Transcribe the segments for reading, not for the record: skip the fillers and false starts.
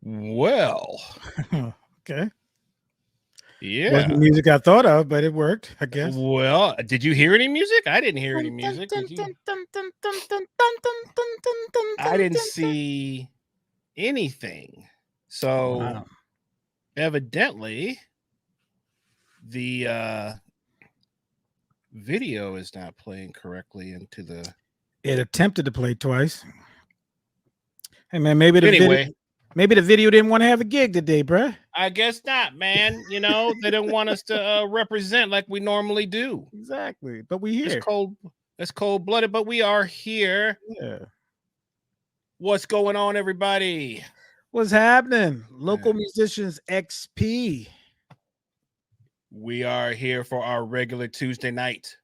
Well, Okay. yeah. Wasn't the music I thought of, but it worked, I guess. Well, did you hear any music? I didn't hear any music. Did you? I didn't see anything. So Wow. evidently, the video is not playing correctly into the. It attempted to play twice. Hey man, maybe the Anyway, video didn't want to have a gig today, bruh. I guess not, man. You know, they didn't want us to represent like we normally do. Exactly. But we here. It's cold-blooded, but we are here. Yeah. What's going on, everybody? What's happening? Local Musicians XP. We are here for our regular Tuesday night.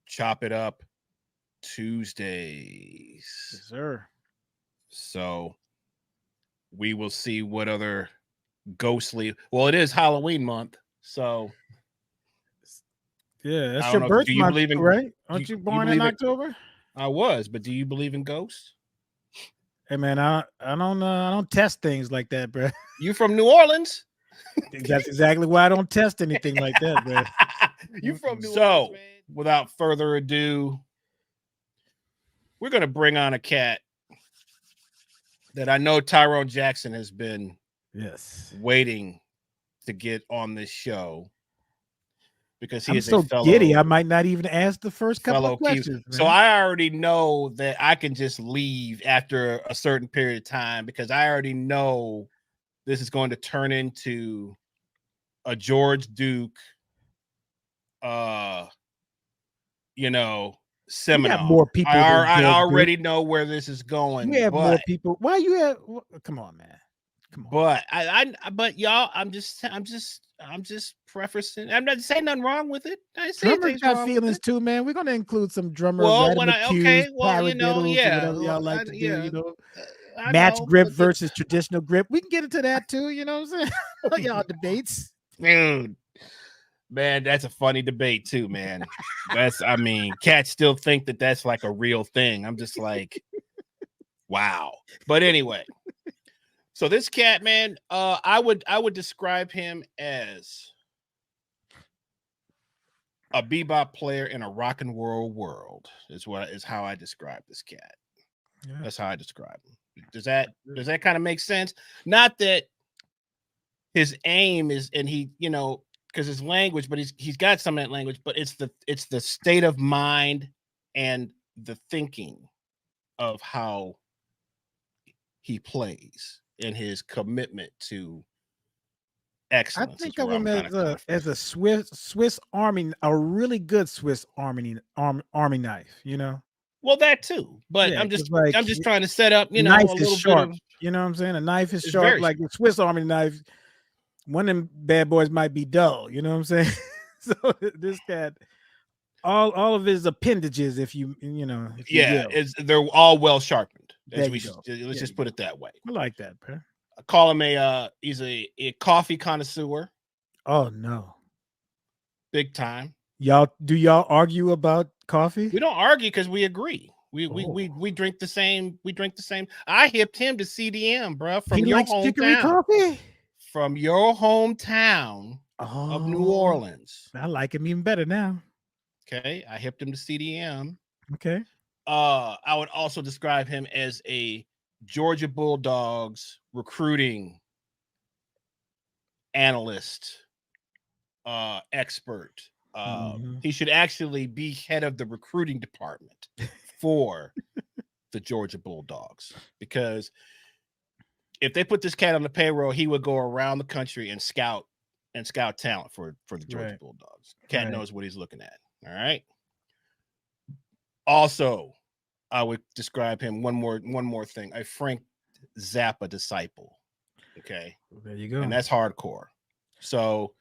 Chop It Up Tuesdays. Yes, sir. So we will see what other ghostly. Well, it is Halloween month, so yeah, that's I your don't know. birth Do you month, believe in? right? Aren't you born in October? I was, but do you believe in ghosts? Hey man, I don't test things like that, bro. You from New Orleans? That's exactly why I don't test anything like that, bro. You from New Orleans, man? Without further ado, we're gonna bring on a cat that I know Tyrone Jackson has been waiting to get on this show because he is so a fellow giddy. I might not even ask the first couple of questions. So I already know that I can just leave after a certain period of time because I already know this is going to turn into a George Duke, seminar. More people. I already know where this is going. We have more people. Why you have? Come on, man. Come on. But y'all, I'm just prefacing. I'm not saying nothing wrong with it. I say Drummers got feelings too, man. We're gonna include some drummer. Well, whatever y'all like to do. You know, match grip versus traditional grip. We can get into that too. You know what I'm saying? Y'all debates, dude. Man, that's a funny debate too, man. Cats still think that that's like a real thing. I'm just like, wow. But anyway, so this cat, man, I would describe him as a bebop player in a rock and roll world. Is how I describe this cat. Yeah. That's how I describe him. Does that kind of make sense? Not that his aim is, and he, because his language, but he's got some of that language, but it's the state of mind and the thinking of how he plays and his commitment to excellence. I think of him as a Swiss Army, a really good Swiss Army knife. Well, that too, but yeah, I'm just trying to set up. Knife is sharp. You know what I'm saying? A knife is sharp, like a Swiss Army knife. One of them bad boys might be dull, you know what I'm saying? So this cat, all of his appendages, they're all well sharpened. Let's just put it that way. I like that, bro. I call him he's a coffee connoisseur. Oh no, big time. Do y'all argue about coffee? We don't argue because we agree. We drink the same. We drink the same. I hipped him to CDM, bro, from your hometown. Coffee? From your hometown of New Orleans. I like him even better now. Okay, I hipped him to CDM. Okay. I would also describe him as a Georgia Bulldogs recruiting analyst, expert. He should actually be head of the recruiting department for the Georgia Bulldogs, because if they put this cat on the payroll, he would go around the country and scout talent for the Georgia Bulldogs. Cat knows what he's looking at. All right. Also, I would describe him one more thing: a Frank Zappa disciple. Okay, there you go. And that's hardcore. So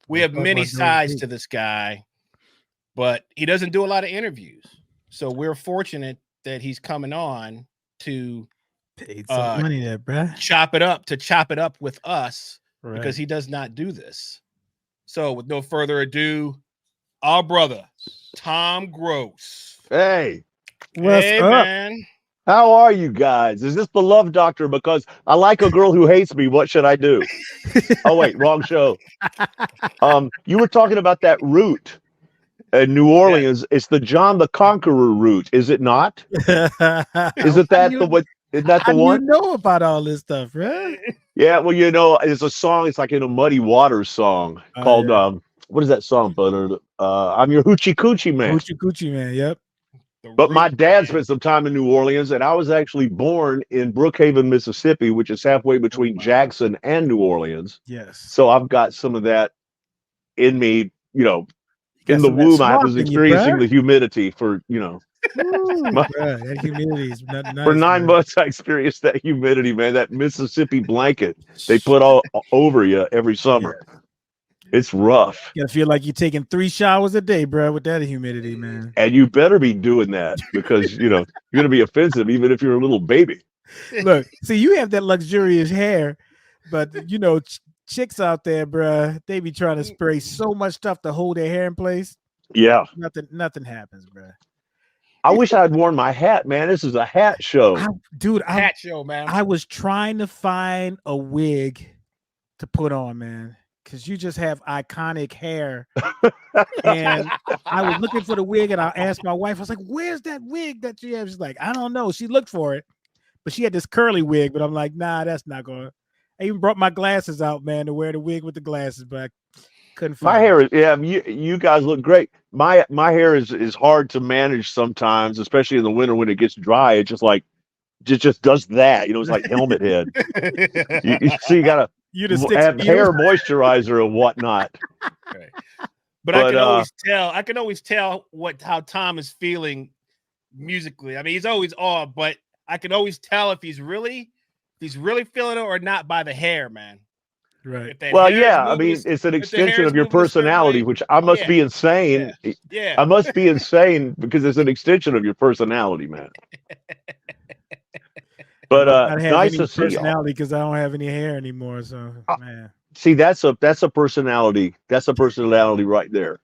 we have many sides to this guy, but he doesn't do a lot of interviews. So we're fortunate that he's coming on to paid some money there, bruh. Chop it up with us, because he does not do this. So with no further ado, our brother Tom Grose. Hey, what's up, man? How are you guys? Is this the love doctor? Because I like a girl who hates me. What should I do? Oh, wait, wrong show. You were talking about that route in New Orleans. It's the John the Conqueror route, is it not? Isn't that the what? Isn't that the one? You know about all this stuff, right? Yeah, well, you know, it's a song. It's like in a Muddy Waters song called what is that song? I'm your hoochie coochie man. Hoochie coochie man. Yep. But my dad spent some time in New Orleans, and I was actually born in Brookhaven, Mississippi, which is halfway between Jackson and New Orleans. Yes. So I've got some of that in me, you know, in the womb. I was experiencing the humidity for, you know, that humidity is nice, for 9 months. I experienced that humidity, man. That Mississippi blanket they put all over you every summer. Yeah. It's rough. You gotta feel like you're taking 3 showers a day, bro, with that humidity, man. And you better be doing that because, you know, you're going to be offensive even if you're a little baby. Look, see, you have that luxurious hair, but, you know, chicks out there, bro, they be trying to spray so much stuff to hold their hair in place. Yeah. Nothing happens, bro. I wish I had worn my hat, man. This is a hat show. Hat show, man. I was trying to find a wig to put on, man. Because you just have iconic hair. And I was looking for the wig, and I asked my wife, I was like, where's that wig that you have? She's like, I don't know. She looked for it, but she had this curly wig, but I'm like, nah, that's not going to. I even brought my glasses out, man, to wear the wig with the glasses, but I couldn't find my hair. Yeah, you guys look great. My hair is hard to manage sometimes, especially in the winter when it gets dry. It just like, just does that. You know, it's like helmet head. So you got to. Have hair moisturizer and whatnot. Right. But I can always tell how Tom is feeling musically. I mean, he's always off, but I can always tell if he's really feeling it or not by the hair, man. Right. Well, yeah. I mean, it's an extension of your personality, which I must be insane. Yeah. I must be insane because it's an extension of your personality, man. But nice to see personality because I don't have any hair anymore. So man, see, that's a personality. That's a personality right there.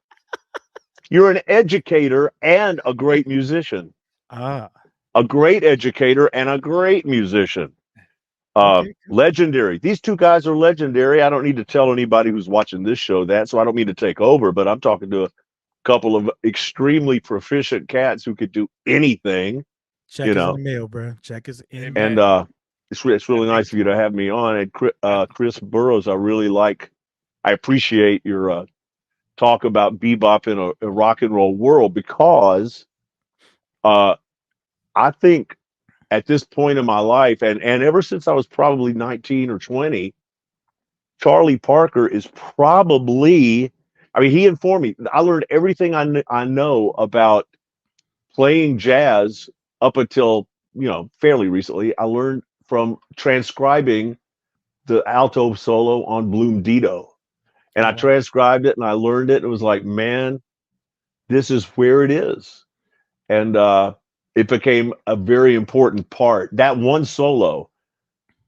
You're an educator and a great musician. A great educator and a great musician. Legendary. These two guys are legendary. I don't need to tell anybody who's watching this show that, so I don't mean to take over. But I'm talking to a couple of extremely proficient cats who could do anything. Check is in the mail, bro. Check is in. And it's really nice of you to have me on. And Chris Burrows, I appreciate your talk about bebop in a rock and roll world because I think at this point in my life, and ever since I was probably 19 or 20, Charlie Parker is probably, I mean, he informed me. I learned everything I know about playing jazz up until, you know, fairly recently. I learned from transcribing the alto solo on Bloom Dito. And I transcribed it and I learned it. It was like, man, this is where it is. And it became a very important part. That one solo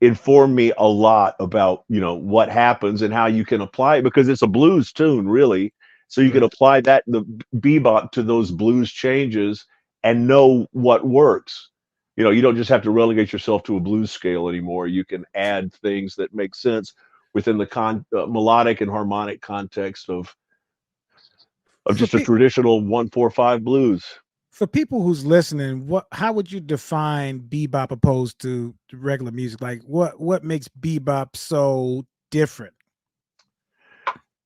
informed me a lot about, you know, what happens and how you can apply it because it's a blues tune, really. So you can apply that, the bebop, to those blues changes and know what works. You know, you don't just have to relegate yourself to a blues scale anymore. You can add things that make sense within the melodic and harmonic context of just a traditional 1-4-5 blues. For people who's listening, how would you define bebop opposed to regular music? Like what makes bebop so different?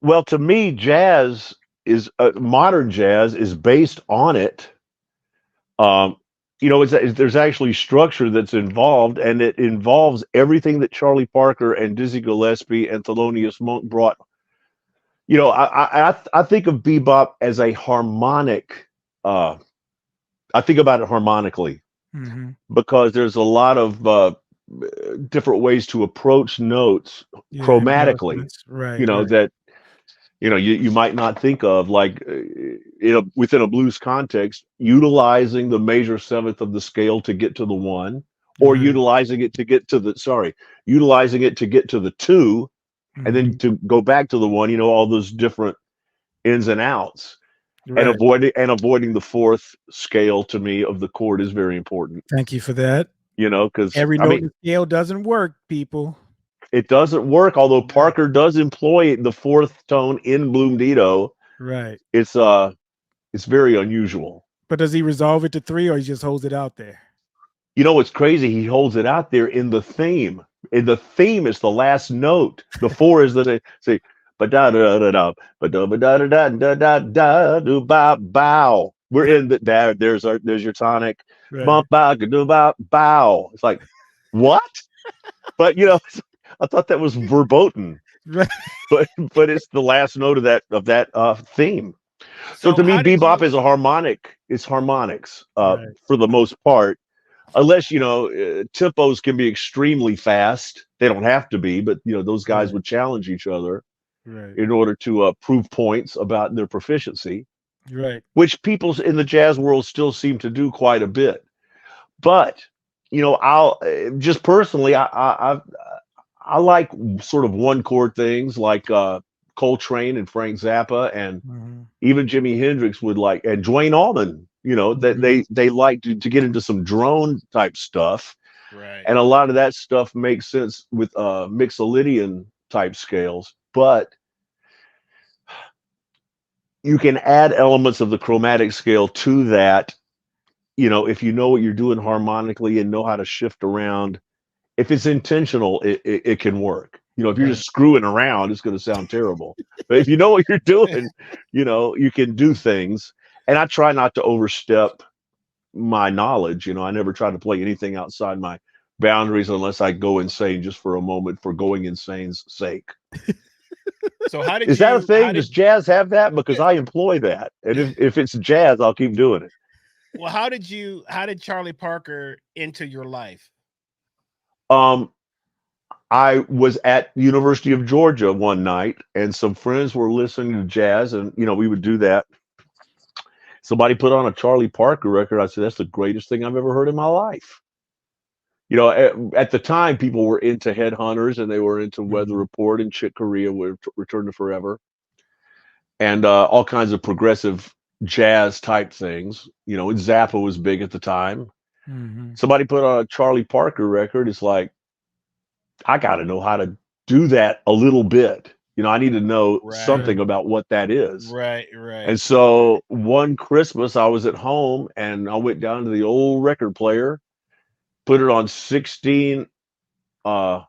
Well, to me, jazz is modern jazz is based on it. You know, there's actually structure that's involved, and it involves everything that Charlie Parker and Dizzy Gillespie and Thelonious Monk brought. You know, I think of bebop as a harmonic. I think about it harmonically because there's a lot of different ways to approach notes chromatically. Right. You know that. You know, you might not think of, like, within a blues context, utilizing the major seventh of the scale to get to the 1, or utilizing it to get to the 2, and then to go back to the 1. You know, all those different ins and outs. and avoiding the fourth scale to me of the chord is very important. Thank you for that. You know, because every note in the scale doesn't work, people. It doesn't work, although Parker does employ the fourth tone in Bloom Dito. Right. It's very unusual. But does he resolve it to 3, or he just holds it out there? You know what's crazy? He holds it out there in the theme. In the theme is the last note. The 4 is the say ba da da da da ba da ba da da da da da da do ba bow. We're in the there's your tonic. Ba ba do ba bow. It's like what? But you know, I thought that was verboten. Right. But it's the last note of that theme. So to me, bebop is a harmonic. It's harmonics for the most part, unless you know tempos can be extremely fast. They don't have to be, but you know those guys would challenge each other in order to prove points about their proficiency. Right. Which people in the jazz world still seem to do quite a bit. But you know, I'll just personally, I like sort of one chord things like Coltrane and Frank Zappa and even Jimi Hendrix would like, and Duane Allman, you know, that they like to get into some drone type stuff. Right. And a lot of that stuff makes sense with Mixolydian type scales, but you can add elements of the chromatic scale to that, you know, if you know what you're doing harmonically and know how to shift around. If it's intentional, it can work. You know, if you're just screwing around, it's going to sound terrible. But if you know what you're doing, you know, you can do things. And I try not to overstep my knowledge. You know, I never try to play anything outside my boundaries unless I go insane just for a moment for going insane's sake. So how did is that a thing? Does jazz have that? Because I employ that. And if it's jazz, I'll keep doing it. Well, how did Charlie Parker enter your life? I was at the University of Georgia one night, and some friends were listening to jazz, and you know we would do that. Somebody put on a Charlie Parker record. I said, "That's the greatest thing I've ever heard in my life." You know, at the time, people were into Headhunters, and they were into Weather Report and Chick Corea with Return to Forever, and all kinds of progressive jazz type things. You know, and Zappa was big at the time. Somebody put on a Charlie Parker record. It's like, I got to know how to do that a little bit. You know, I need to know something about what that is. Right. And so one Christmas I was at home and I went down to the old record player, put it on 16, you know,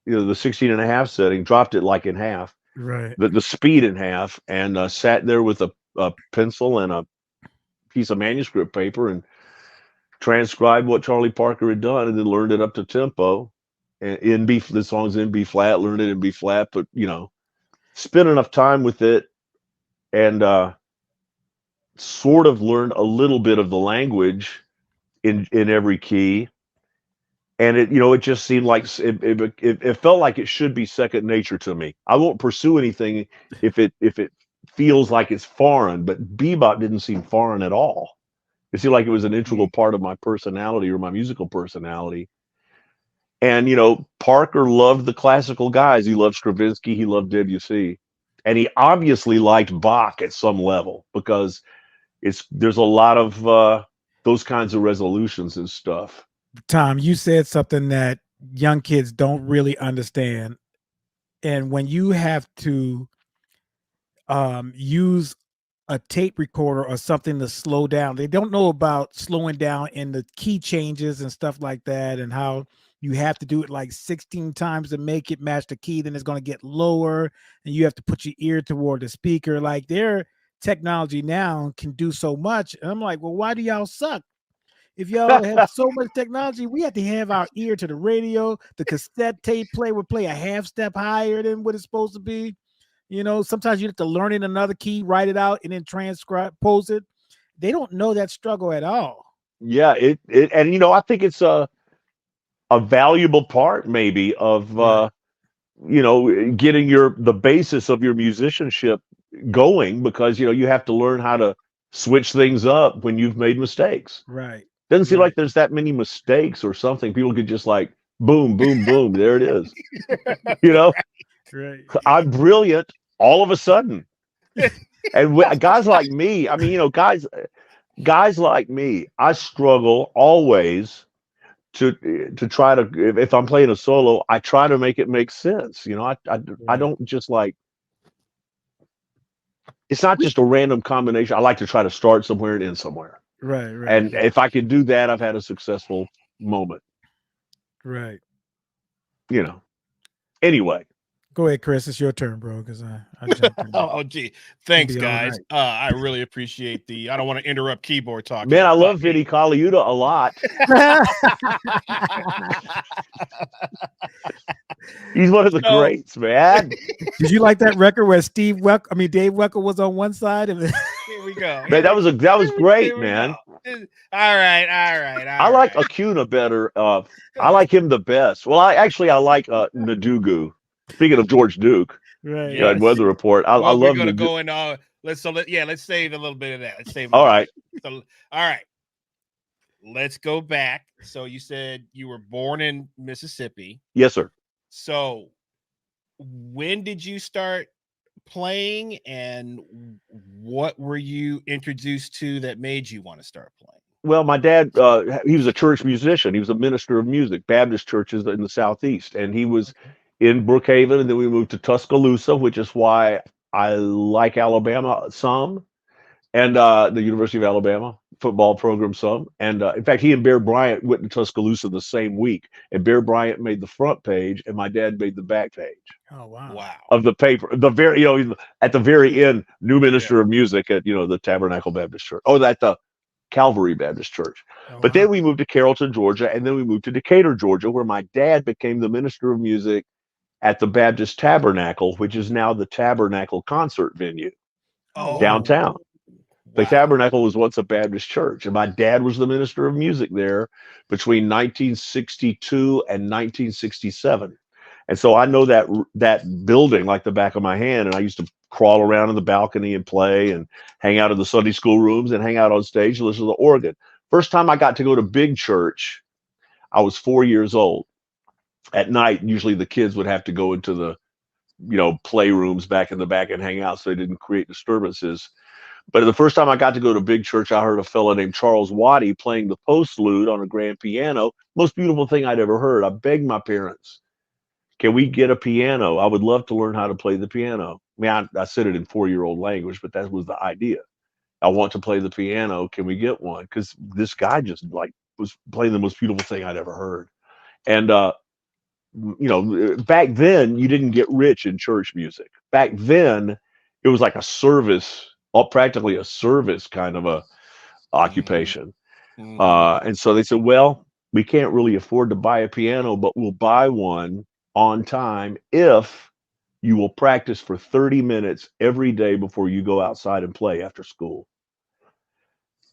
the 16 and a half setting, dropped it like in half, the speed in half, and sat there with a pencil and a piece of manuscript paper and transcribed what Charlie Parker had done, and then learned it up to tempo. And the song's in B flat, learned it in B flat, but you know, spent enough time with it, and sort of learned a little bit of the language in every key. And it, you know, it just seemed like it felt like it should be second nature to me. I won't pursue anything if it feels like it's foreign, but bebop didn't seem foreign at all. It seemed like it was an integral part of my personality or my musical personality. And, you know, Parker loved the classical guys. He loved Stravinsky. He loved Debussy. And he obviously liked Bach at some level because there's a lot of those kinds of resolutions and stuff. Tom, you said something that young kids don't really understand. And when you have to use a tape recorder or something to slow down, they don't know about slowing down in the key changes and stuff like that, and how you have to do it like 16 times to make it match the key. Then it's going to get lower and you have to put your ear toward the speaker. Like their technology now can do so much. And I'm like, well, why do y'all suck? If y'all have so much technology, we have to have our ear to the radio. The cassette tape player would play a half step higher than what it's supposed to be. You know, sometimes you have to learn in another key, write it out, and then transpose it. They don't know that struggle at all. Yeah, and you know, I think it's a valuable part maybe of you know, getting the basis of your musicianship going, because you know you have to learn how to switch things up when you've made mistakes. Right. Doesn't seem like there's that many mistakes or something. People could just like boom, boom, boom. There it is. You know, right. I'm brilliant all of a sudden. And guys like me, I mean, you know, guys like me, I struggle always to try to, if I'm playing a solo, I try to make it make sense. You know, I don't just like, it's not just a random combination. I like to try to start somewhere and end somewhere. Right. And if I can do that, I've had a successful moment. Right. You know. Anyway. Go ahead, Chris. It's your turn, bro. Because I jumped in. Oh, gee. Thanks, guys. Right. I really appreciate I don't want to interrupt keyboard talk. Man, I love Vinny Colaiuta a lot. He's one of the greats, man. Did you like that record where Dave Weckl was on one side? And here we go. Man, that was great, man. All right. I like Acuna better. I like him the best. Well, I like Nadugu. Speaking of George Duke, right? Yes. Weather Report. I love. We're going to go in. Let's save a little bit of that. Let's save. All right. All right. Let's go back. So you said you were born in Mississippi. Yes, sir. So when did you start playing, and what were you introduced to that made you want to start playing? Well, my dad, he was a church musician. He was a minister of music, Baptist churches in the Southeast, and he was in Brookhaven, and then we moved to Tuscaloosa, which is why I like Alabama some, and the University of Alabama football program some. And in fact, he and Bear Bryant went to Tuscaloosa the same week, and Bear Bryant made the front page, and my dad made the back page. Oh wow! Of the paper, at the very end, new minister of music at the Tabernacle Baptist Church. Oh, at the Calvary Baptist Church. But then we moved to Carrollton, Georgia, and then we moved to Decatur, Georgia, where my dad became the minister of music at the Baptist Tabernacle, which is now the Tabernacle concert venue downtown. The Tabernacle was once a Baptist church, and my dad was the minister of music there between 1962 and 1967. And so I know that building like the back of my hand, and I used to crawl around in the balcony and play and hang out in the Sunday school rooms and hang out on stage and listen to the organ. First time I got to go to big church, I was 4 years old. At night, usually the kids would have to go into the, playrooms back in the back and hang out so they didn't create disturbances. But the first time I got to go to big church, I heard a fellow named Charles Waddy playing the postlude on a grand piano. Most beautiful thing I'd ever heard. I begged my parents, can we get a piano? I would love to learn how to play the piano. I mean, I said it in 4-year-old language, but that was the idea. I want to play the piano. Can we get one? Because this guy just was playing the most beautiful thing I'd ever heard. And, back then you didn't get rich in church music. Back then it was like a service, practically a service kind of a occupation. Mm-hmm. And so they said, well, we can't really afford to buy a piano, but we'll buy one on time if you will practice for 30 minutes every day before you go outside and play after school.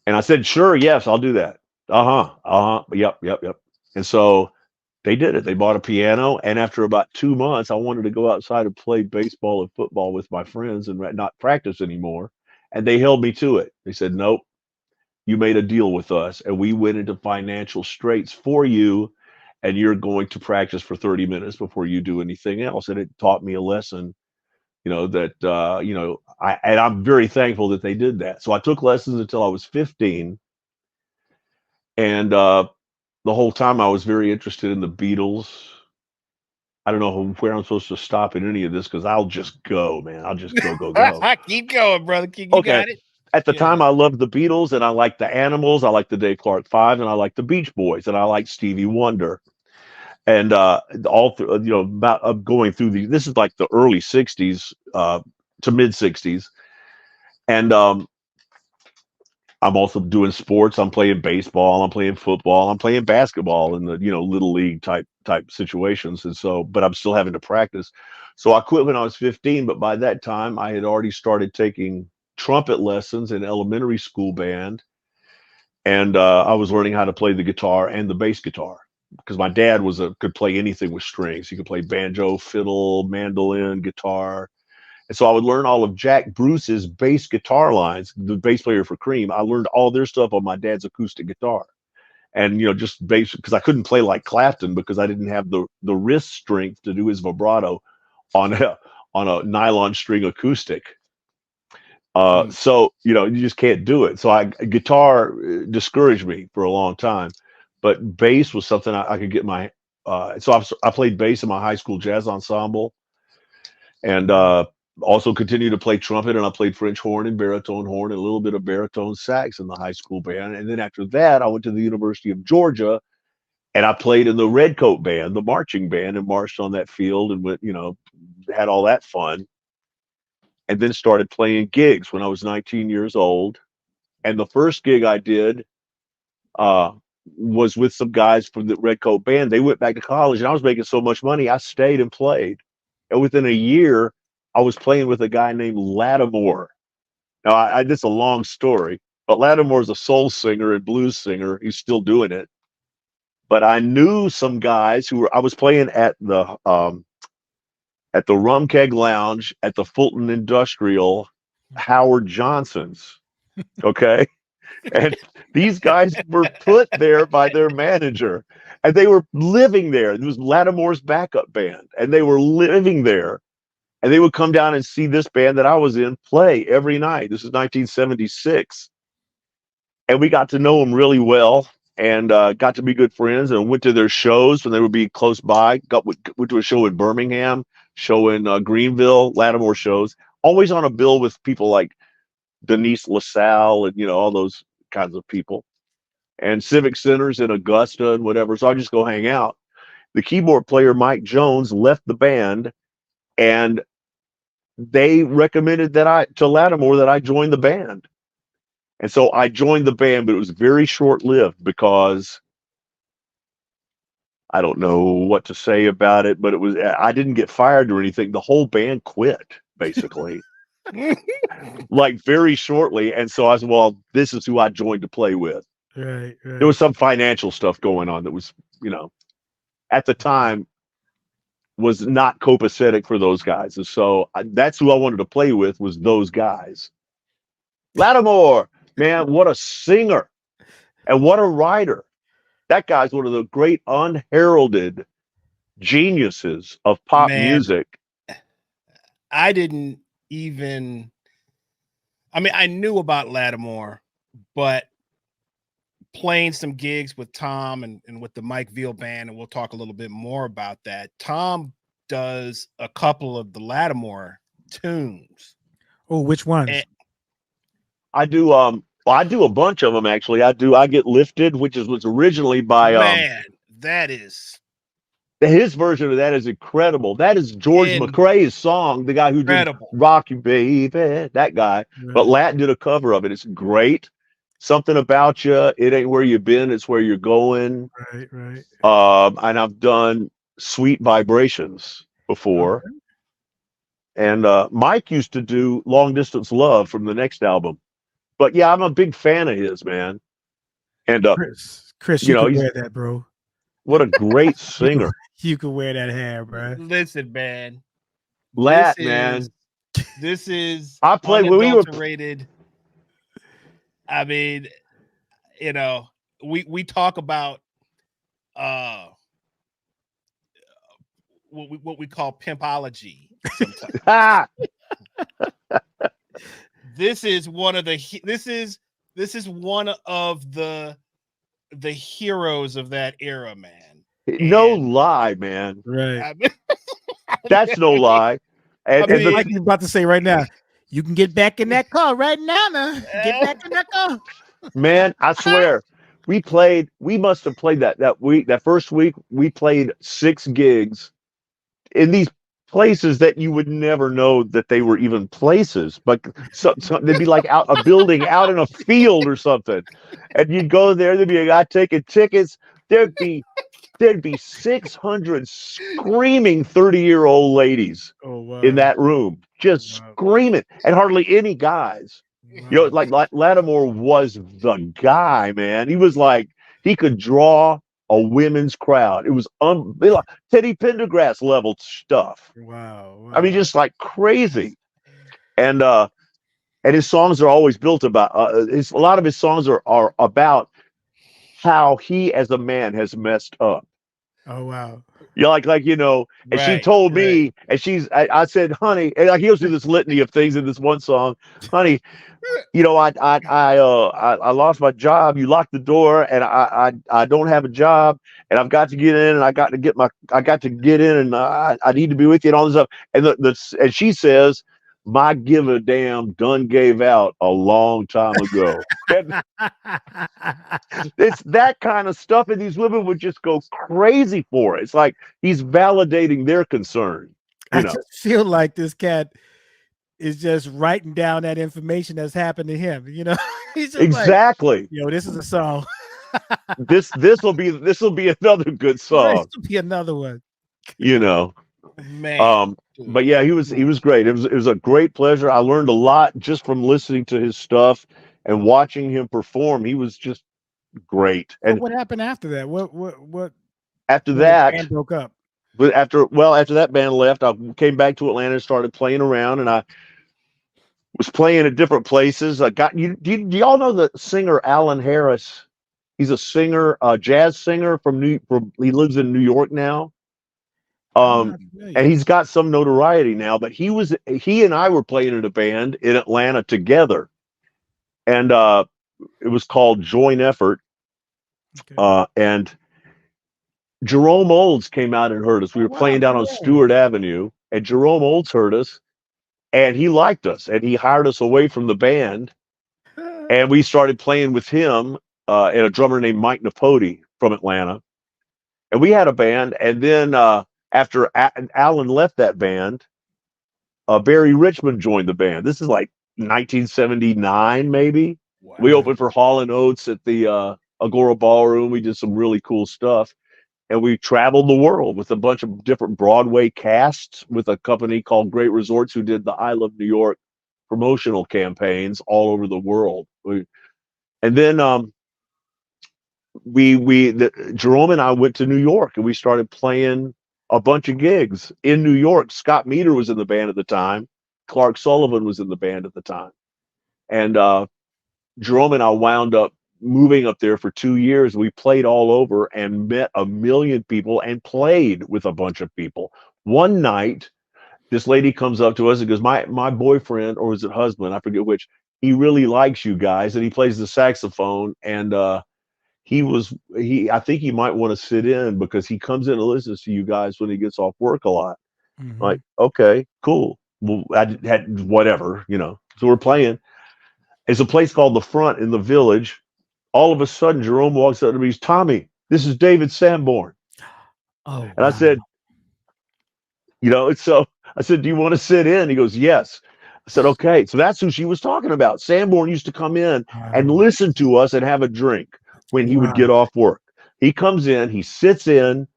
And I said, sure, yes, I'll do that. Yep. And so they did it. They bought a piano, and after about 2 months, I wanted to go outside and play baseball and football with my friends and not practice anymore. And they held me to it. They said, nope, you made a deal with us, and we went into financial straits for you, and you're going to practice for 30 minutes before you do anything else. And it taught me a lesson, and I'm very thankful that they did that. So I took lessons until I was 15, and the whole time I was very interested in the Beatles. I don't know where I'm supposed to stop in any of this because I'll just go, man. I'll just go. Keep going, brother. You got it. At the time, I loved the Beatles, and I liked the Animals. I liked the Dave Clark Five, and I liked the Beach Boys, and I liked Stevie Wonder. And all through, about going through this is like the early 60s to mid 60s. And I'm also doing sports. I'm playing baseball. I'm playing football. I'm playing basketball in the, little league type situations. And so, but I'm still having to practice. So I quit when I was 15. But by that time, I had already started taking trumpet lessons in elementary school band. And I was learning how to play the guitar and the bass guitar because my dad could play anything with strings. He could play banjo, fiddle, mandolin, guitar. And so I would learn all of Jack Bruce's bass guitar lines, the bass player for Cream. I learned all their stuff on my dad's acoustic guitar. And, just bass, because I couldn't play like Clapton because I didn't have the wrist strength to do his vibrato on a nylon string acoustic. So, you just can't do it. So guitar discouraged me for a long time, but bass was something I could get my, so I played bass in my high school jazz ensemble, and also continued to play trumpet, and I played French horn and baritone horn and a little bit of baritone sax in the high school band. And then after that, I went to the University of Georgia, and I played in the Redcoat band, the marching band, and marched on that field and went, had all that fun. And then started playing gigs when I was 19 years old. And the first gig I did was with some guys from the Redcoat band. They went back to college, and I was making so much money, I stayed and played. And within a year, I was playing with a guy named Lattimore. Now, this is a long story, but Lattimore is a soul singer and blues singer. He's still doing it. But I knew some guys I was playing at the Rum Keg Lounge at the Fulton Industrial, Howard Johnson's. Okay. And these guys were put there by their manager, and they were living there. It was Lattimore's backup band, and they were living there. And they would come down and see this band that I was in play every night. This is 1976. And we got to know them really well, and got to be good friends, and went to their shows when they would be close by. Went to a show in Birmingham, show in Greenville, Lattimore shows, always on a bill with people like Denise LaSalle and, all those kinds of people, and civic centers in Augusta and whatever. So I just go hang out. The keyboard player, Mike Jones, left the band, and they recommended to Lattimore that I join the band. And so I joined the band, but it was very short-lived because I don't know what to say about it, but I didn't get fired or anything. The whole band quit, basically. Like very shortly. And so I said, well, this is who I joined to play with. Right. There was some financial stuff going on that was, at the time was not copacetic for those guys. And so that's who I wanted to play with, was those guys. Lattimore, man, what a singer and what a writer. That guy's one of the great unheralded geniuses of pop music. I didn't even, I knew about Lattimore, but playing some gigs with Tom and with the Mike Veal band, and we'll talk a little bit more about that. Tom does a couple of the Lattimore tunes. Oh, which ones? I do I do a bunch of them, actually. I Get Lifted, which was originally by that is his version of that is incredible. That is George McRae's song, the guy who did Rock You Baby, that guy. Right. But Lat did a cover of it. It's great. Something About You, It Ain't Where You've Been, It's Where You're Going. Right. And I've done Sweet Vibrations before. Okay. And Mike used to do Long Distance Love from the next album. But yeah, I'm a big fan of his, man. And Chris, you can wear that, bro. What a great singer. You can wear that hair, bro. Listen, man. Lat, man. This is I played when we were rated. We talk about what we call pimpology sometimes. This is one of the heroes of that era, man. No lie, man. Right. That's no lie. And like he's about to say right now, you can get back in that car right now, man. Get back in that car. Man, I swear, we must have played that week. That first week, we played 6 gigs in these places that you would never know that they were even places, but so they'd be like a building out in a field or something, and you'd go there. There'd be a guy taking tickets. There'd be 600 screaming 30-year-old ladies in that room, just screaming, and hardly any guys. Wow. Like Lattimore was the guy, man. He was like, he could draw a women's crowd. It was Teddy Pendergrass level stuff. Wow. I mean, just like crazy. And his songs are always built about a lot of his songs are about how he as a man has messed up. Oh wow. Yeah, like you know, and she told me, and I said, honey, and like he goes through this litany of things in this one song, honey, you know, I lost my job. You locked the door, and I don't have a job, and I've got to get in, and I got to get in, and I need to be with you and all this stuff. And and she says, my give a damn done gave out a long time ago. It's that kind of stuff, and these women would just go crazy for it. It's like he's validating their concern. I just feel like this cat is just writing down that information that's happened to him. You know, he's just exactly. Like, yo, this is a song. this will be another good song. This will be another one. You know, man. But yeah, he was great. It was a great pleasure. I learned a lot just from listening to his stuff and watching him perform. He was just great. And what happened after that? What after that band broke up? But after that band left, I came back to Atlanta and started playing around, and I was playing at different places. I got do y'all know the singer Alan Harris? He's a singer, a jazz singer he lives in New York now. And he's got some notoriety now, but he and I were playing in a band in Atlanta together, and it was called Joint Effort. Okay. And Jerome Olds came out and heard us. We were playing down on Stewart Avenue, and Jerome Olds heard us, and he liked us, and he hired us away from the band, and we started playing with him and a drummer named Mike Napodi from Atlanta, and we had a band, and then after Alan left that band, Barry Richmond joined the band. This is like 1979, maybe. Wow. We opened for Hall & Oates at the Agora Ballroom. We did some really cool stuff. And we traveled the world with a bunch of different Broadway casts with a company called Great Resorts who did the I Love New York promotional campaigns all over the world. And then Jerome and I went to New York, and we started playing a bunch of gigs in New York. Scott Meader was in the band at the time. Clark Sullivan was in the band at the time. And Jerome and I wound up moving up there for 2 years. We played all over and met 1 million people and played with a bunch of people. One night, this lady comes up to us and goes, my boyfriend, or is it husband? I forget which. He really likes you guys, and he plays the saxophone. And I think he might want to sit in because he comes in and listens to you guys when he gets off work a lot. Mm-hmm. Like, okay, cool. Well, I had whatever, you know. So we're playing. It's a place called The Front in the Village. All of a sudden, Jerome walks up to me. He's, Tommy, this is David Sanborn. Oh, and I said, you know, so I said, do you want to sit in? He goes, yes. I said, okay. So that's who she was talking about. Sanborn used to come in and listen to us and have a drink when he would get off work. He comes in, he sits in.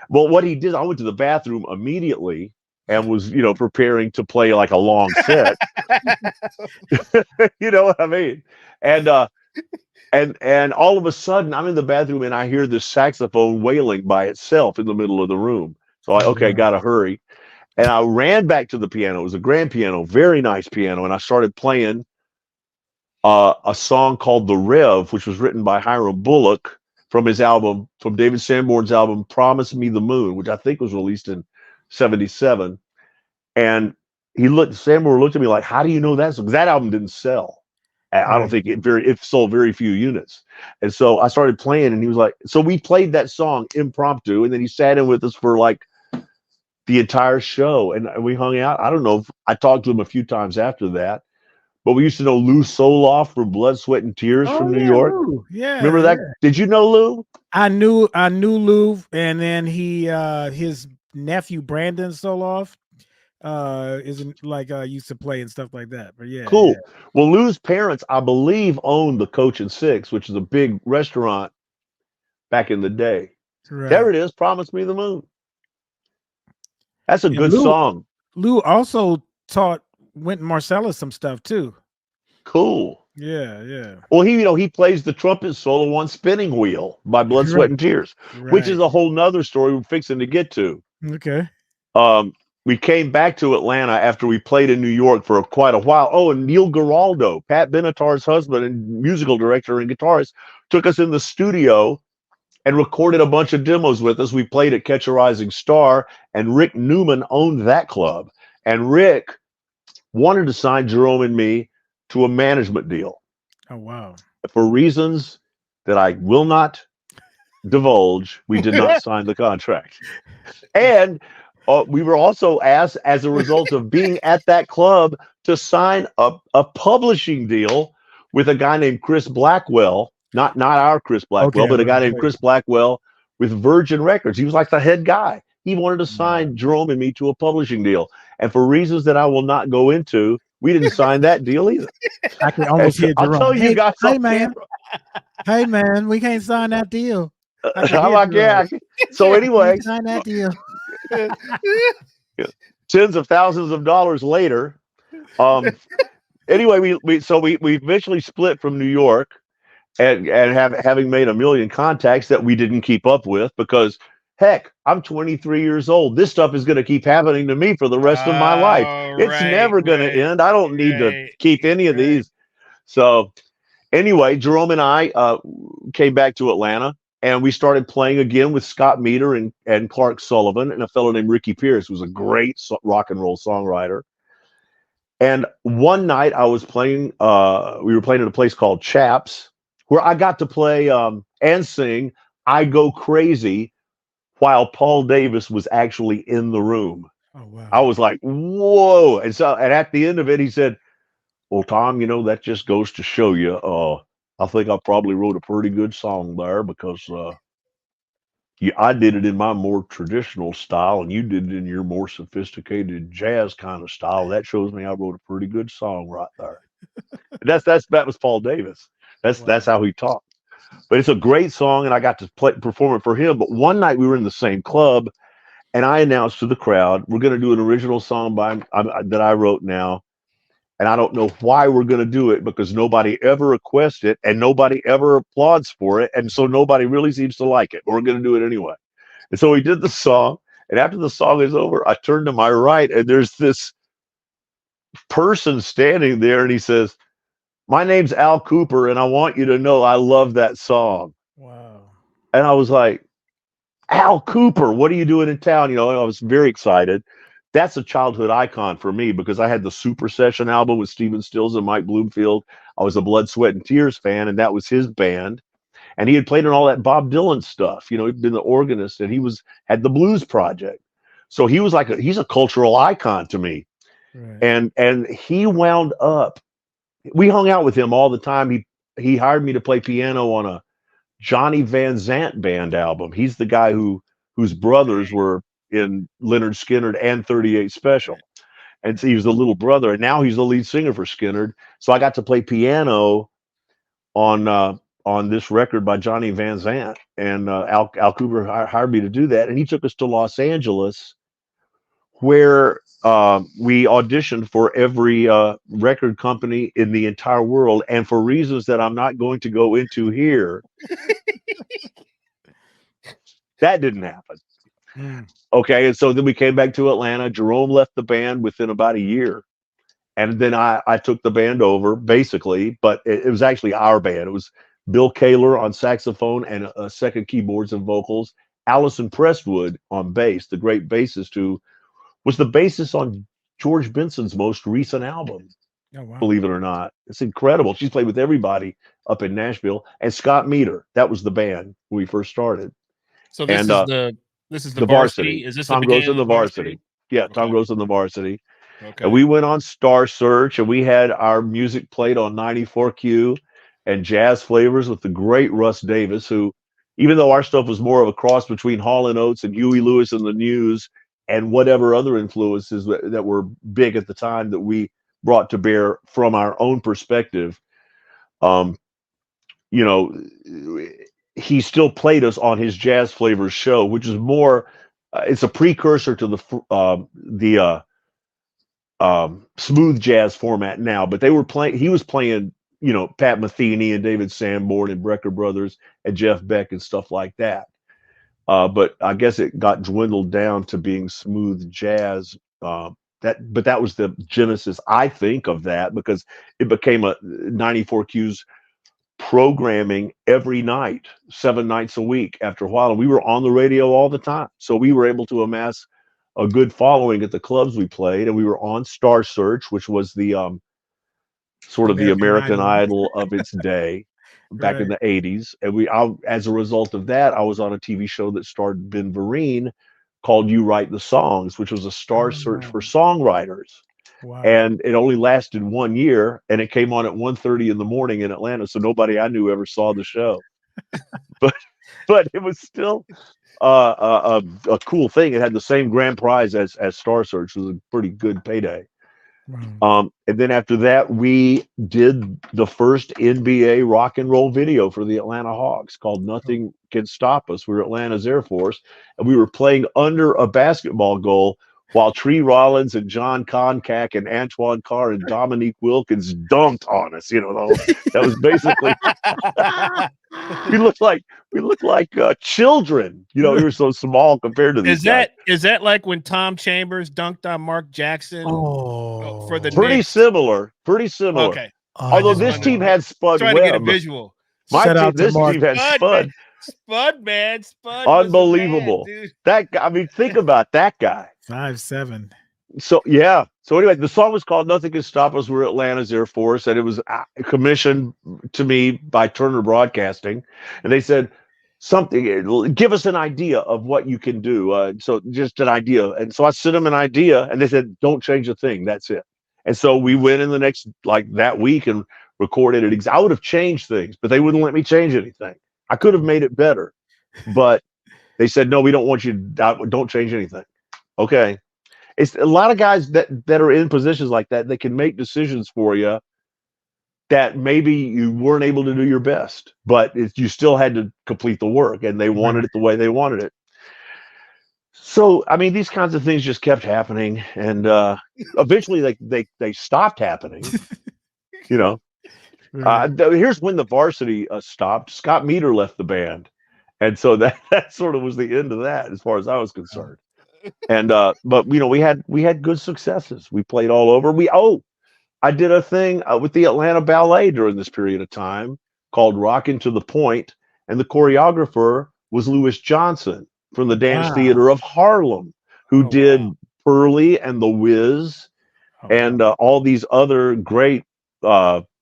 Well, what he did, I went to the bathroom immediately and was, you know, preparing to play like a long set. You know what I mean? And all of a sudden I'm in the bathroom and I hear this saxophone wailing by itself in the middle of the room. So I gotta hurry. And I ran back to the piano. It was a grand piano, very nice piano. And I started playing a song called The Rev, which was written by Hiram Bullock from David Sanborn's album, Promise Me the Moon, which I think was released in 1977. And Sanborn looked at me like, how do you know that? Because that album didn't sell. I don't think it sold very few units. And so I started playing, and he was like, so we played that song impromptu, and then he sat in with us for like the entire show, and we hung out. I don't know if I talked to him a few times after that, but we used to know Lou Soloff from Blood, Sweat, and Tears from New York. Lou. Yeah, remember that? Did you know Lou? I knew Lou, and then his nephew Brandon Soloff isn't like used to play and stuff like that. But yeah, cool. Yeah. Well, Lou's parents, I believe, owned the Coach and Six, which is a big restaurant back in the day. Right. There it is. Promise Me the Moon. That's a good song. Lou also taught Wynton Marsalis some stuff too. Cool. Yeah. Well, he plays the trumpet solo on Spinning Wheel by Blood, Sweat, and Tears, which is a whole nother story we're fixing to get to. Okay. We came back to Atlanta after we played in New York for quite a while. Oh, and Neil Giraldo, Pat Benatar's husband and musical director and guitarist, took us in the studio and recorded a bunch of demos with us. We played at Catch a Rising Star, and Rick Newman owned that club. And Rick wanted to sign Jerome and me to a management deal. Oh, wow. For reasons that I will not divulge, we did not sign the contract. And we were also asked, as a result of being at that club, to sign a publishing deal with a guy named Chris Blackwell, not our Chris Blackwell, but a guy named Chris Blackwell with Virgin Records. He was like the head guy. He wanted to sign Jerome and me to a publishing deal. And for reasons that I will not go into, we didn't sign that deal either. I can almost hear Jerome. I'll tell you guys. Hey, man, we can't sign that deal. How about that? So anyway, sign that deal. Tens of thousands of dollars later. Anyway, we eventually split from New York, and having made a million contacts that we didn't keep up with, because heck, I'm 23 years old. This stuff is going to keep happening to me for the rest of my life. It's never going to end. I don't need to keep any of these. So anyway, Jerome and I came back to Atlanta, and we started playing again with Scott Meter and Clark Sullivan and a fellow named Ricky Pierce, who was a great rock and roll songwriter. And one night I was playing, we were playing at a place called Chaps, where I got to play and sing I Go Crazy while Paul Davis was actually in the room. Oh, wow. I was like, whoa. And at the end of it, he said, well, Tom, that just goes to show you, I think I probably wrote a pretty good song there, because I did it in my more traditional style, and you did it in your more sophisticated jazz kind of style. That shows me I wrote a pretty good song right there. That was Paul Davis. That's how he talked. But it's a great song, and I got to perform it for him. But one night we were in the same club, and I announced to the crowd, we're going to do an original song that I wrote now. And I don't know why we're going to do it, because nobody ever requests it and nobody ever applauds for it. And so nobody really seems to like it. But we're going to do it anyway. And so we did the song. And after the song is over, I turned to my right, and there's this person standing there, and he says, my name's Al Cooper, and I want you to know I love that song. Wow. And I was like, Al Cooper, what are you doing in town? I was very excited. That's a childhood icon for me, because I had the Super Session album with Stephen Stills and Mike Bloomfield. I was a Blood, Sweat, and Tears fan, and that was his band. And he had played on all that Bob Dylan stuff. He'd been the organist, and he had the Blues Project. So he was he's a cultural icon to me. Right. And he wound up, we hung out with him all the time. He hired me to play piano on a Johnny Van Zant band album. He's the guy whose brothers were in Lynyrd Skynyrd and 38 Special. And so he was the little brother, and now he's the lead singer for Skynyrd. So I got to play piano on this record by Johnny Van Zant, and Al Cooper hired me to do that. And he took us to Los Angeles, where we auditioned for every record company in the entire world. And for reasons that I'm not going to go into here, that didn't happen. Okay, and so then we came back to Atlanta. Jerome left the band within about a year. And then I took the band over, basically, but it was actually our band. It was Bill Kaler on saxophone and second keyboards and vocals. Allison Prestwood on bass, the great bassist who was the bassist on George Benson's most recent album. Oh, wow. Believe it or not. It's incredible. She's played with everybody up in Nashville. And Scott Meter, that was the band when we first started. So this is the varsity. Is this Tom Grose and the varsity? Yeah, okay. Tom Grose and the varsity. Okay. And we went on Star Search, and we had our music played on 94Q and Jazz Flavors with the great Russ Davis, who, even though our stuff was more of a cross between Hall & Oates and Huey Lewis and the News and whatever other influences that were big at the time that we brought to bear from our own perspective, he still played us on his Jazz Flavors show, which is more, it's a precursor to the smooth jazz format now. But he was playing, Pat Metheny and David Sanborn and Brecker Brothers and Jeff Beck and stuff like that. But I guess it got dwindled down to being smooth jazz. But that was the genesis, I think, of that, because it became a 94Q's programming every night, 7 nights a week after a while. And we were on the radio all the time. So we were able to amass a good following at the clubs we played. And we were on Star Search, which was the sort of the American Idol of its day back in the 80s. And as a result of that, I was on a TV show that starred Ben Vereen called You Write the Songs, which was a star search for songwriters. Wow. And it only lasted 1 year, and it came on at 1:30 in the morning in Atlanta, so nobody I knew ever saw the show. but it was still a cool thing. It had the same grand prize as Star Search. It was a pretty good payday. Wow. And then after that, we did the first NBA rock and roll video for the Atlanta Hawks called Nothing Can Stop Us. We were Atlanta's Air Force, and we were playing under a basketball goal while Tree Rollins and John Concack and Antoine Carr and Dominique Wilkins dunked on us. You know, that was basically we looked like children. You know, we were so small compared to these guys. Is that like when Tom Chambers dunked on Mark Jackson? For the pretty Knicks? Similar. Okay. Although this team had Spud Webb. Trying to get a visual. This team had Spud. Spud, man. Spud. Unbelievable. Man, that guy, I mean, think about that guy. 5'7". So yeah. So anyway, the song was called Nothing Can Stop Us. We're Atlanta's Air Force, and it was commissioned to me by Turner Broadcasting, and they said give us an idea of what you can do. So just an idea, and so I sent them an idea, and they said, don't change a thing. That's it. And so we went in the next that week and recorded it. I would have changed things, but they wouldn't let me change anything. I could have made it better, but they said, no, we don't want you to, don't change anything. Okay. It's a lot of guys that are in positions like that. They can make decisions for you that maybe you weren't able to do your best, but you still had to complete the work, and they wanted it the way they wanted it. So, I mean, these kinds of things just kept happening, and eventually they stopped happening, you know. Here's when the Varsity stopped. Scott Meter left the band, and so that sort of was the end of that as far as I was concerned. And but you know, we had good successes. We played all over. I did a thing with the Atlanta Ballet during this period of time called Rockin' to the Point, and the choreographer was Louis Johnson from the Dance Theater of Harlem, who did Pearly and The Wiz and all these other great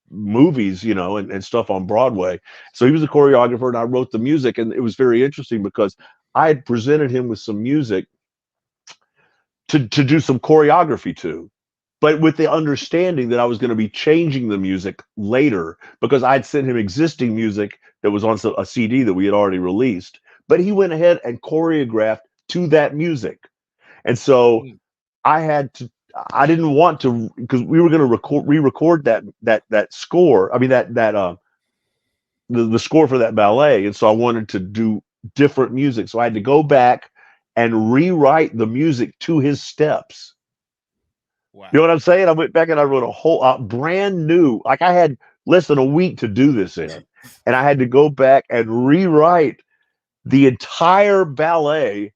movies, you know, and stuff on Broadway. So he was a choreographer, and I wrote the music, and it was very interesting because I had presented him with some music to do some choreography to, but with the understanding that I was going to be changing the music later because I'd sent him existing music that was on a CD that we had already released, but he went ahead and choreographed to that music. And so I didn't want to, because we were going to re-record that score. I mean, the score for that ballet. And so I wanted to do different music. So I had to go back and rewrite the music to his steps. Wow. You know what I'm saying? I went back and I wrote a whole brand new, like I had less than a week to do this in, and I had to go back and rewrite the entire ballet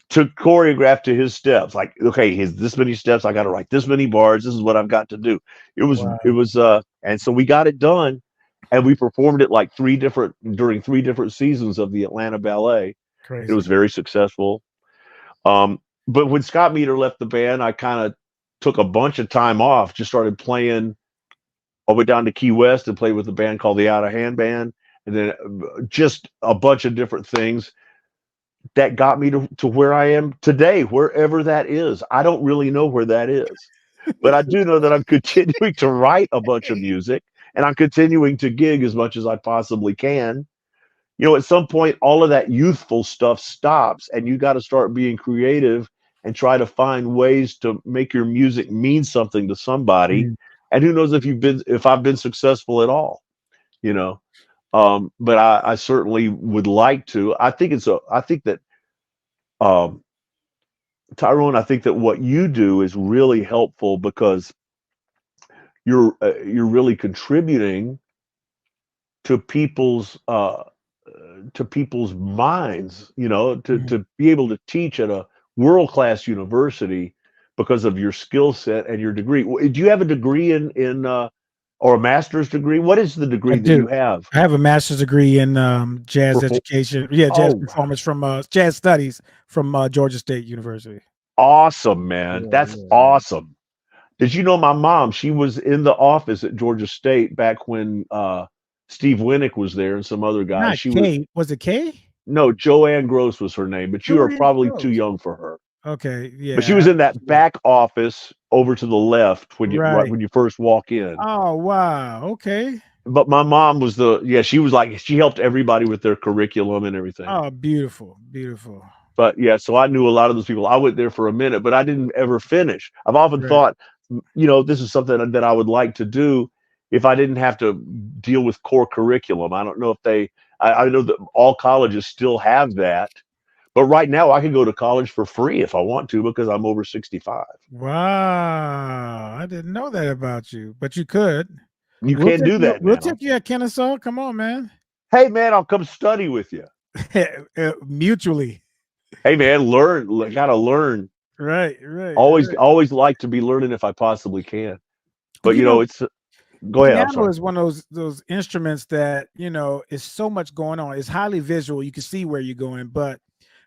to choreograph to his steps. Like, okay, here's this many steps. I got to write this many bars. This is what I've got to do. It was, and so we got it done, and we performed it during three different seasons of the Atlanta Ballet. Crazy. It was very successful. But when Scott Meter left the band, I kind of took a bunch of time off, just started playing. I went down to Key West and played with a band called the Out of Hand Band, and then just a bunch of different things that got me to where I am today, wherever that is. I don't really know where that is, but I do know that I'm continuing to write a bunch of music, and I'm continuing to gig as much as I possibly can. You know, at some point, all of that youthful stuff stops, and you got to start being creative and try to find ways to make your music mean something to somebody. Mm-hmm. And who knows if I've been successful at all, you know. But I certainly would like to. I think that Tyrone, I think that what you do is really helpful because you're really contributing to people's minds, you know, to be able to teach at a world-class university because of your skill set and your degree. Do you have a degree in or a master's degree? What is the degree that you have? I have a master's degree in jazz education. Yeah, jazz performance from jazz studies from Georgia State University. Awesome, man. That's awesome. Did you know my mom? She was in the office at Georgia State back when Steve Winnick was there and some other guys. Was it Kay? No, Joanne Gross was her name, but you are probably too young for her. Okay, yeah. But she was in that back office over to the left when you first walk in. Oh wow, okay. But my mom was she was like, she helped everybody with their curriculum and everything. Oh, beautiful, beautiful. But yeah, so I knew a lot of those people. I went there for a minute, but I didn't ever finish. I've often thought, this is something that I would like to do if I didn't have to deal with core curriculum. I don't know if I know that all colleges still have that, but right now I can go to college for free if I want to because I'm over 65. Wow, I didn't know that about you, but you could. You can't do that. We'll take you at Kennesaw. Come on, man. Hey, man, I'll come study with you. Mutually. Hey, man, gotta learn. Right. Always like to be learning if I possibly can. But it's go ahead. Piano is one of those instruments that is so much going on. It's highly visual. You can see where you're going. But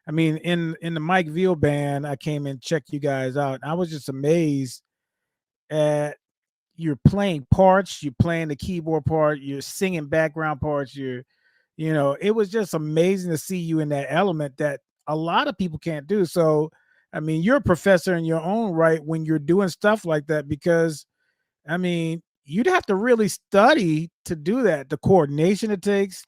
I mean, in the Mike Veal band, I came and checked you guys out. I was just amazed at you're playing parts, you're playing the keyboard part, you're singing background parts, it was just amazing to see you in that element that a lot of people can't do. So, I mean, you're a professor in your own right when you're doing stuff like that, because, I mean, you'd have to really study to do that. The coordination it takes,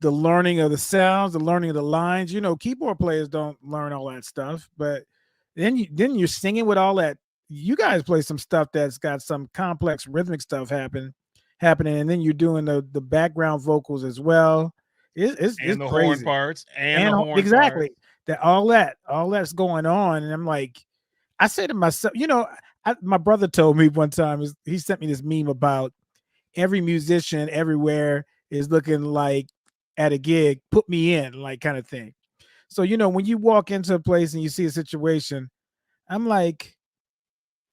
the learning of the sounds, the learning of the lines. Keyboard players don't learn all that stuff, but then you're singing with all that. You guys play some stuff that's got some complex rhythmic stuff happening, and then you're doing the background vocals as well. It's the crazy. Horn parts and the horn exactly parts. all that's going on, and I'm like, I say to myself, my brother told me one time, he sent me this meme about every musician everywhere is looking like at a gig, put me in, like kind of thing. So when you walk into a place and you see a situation, I'm like,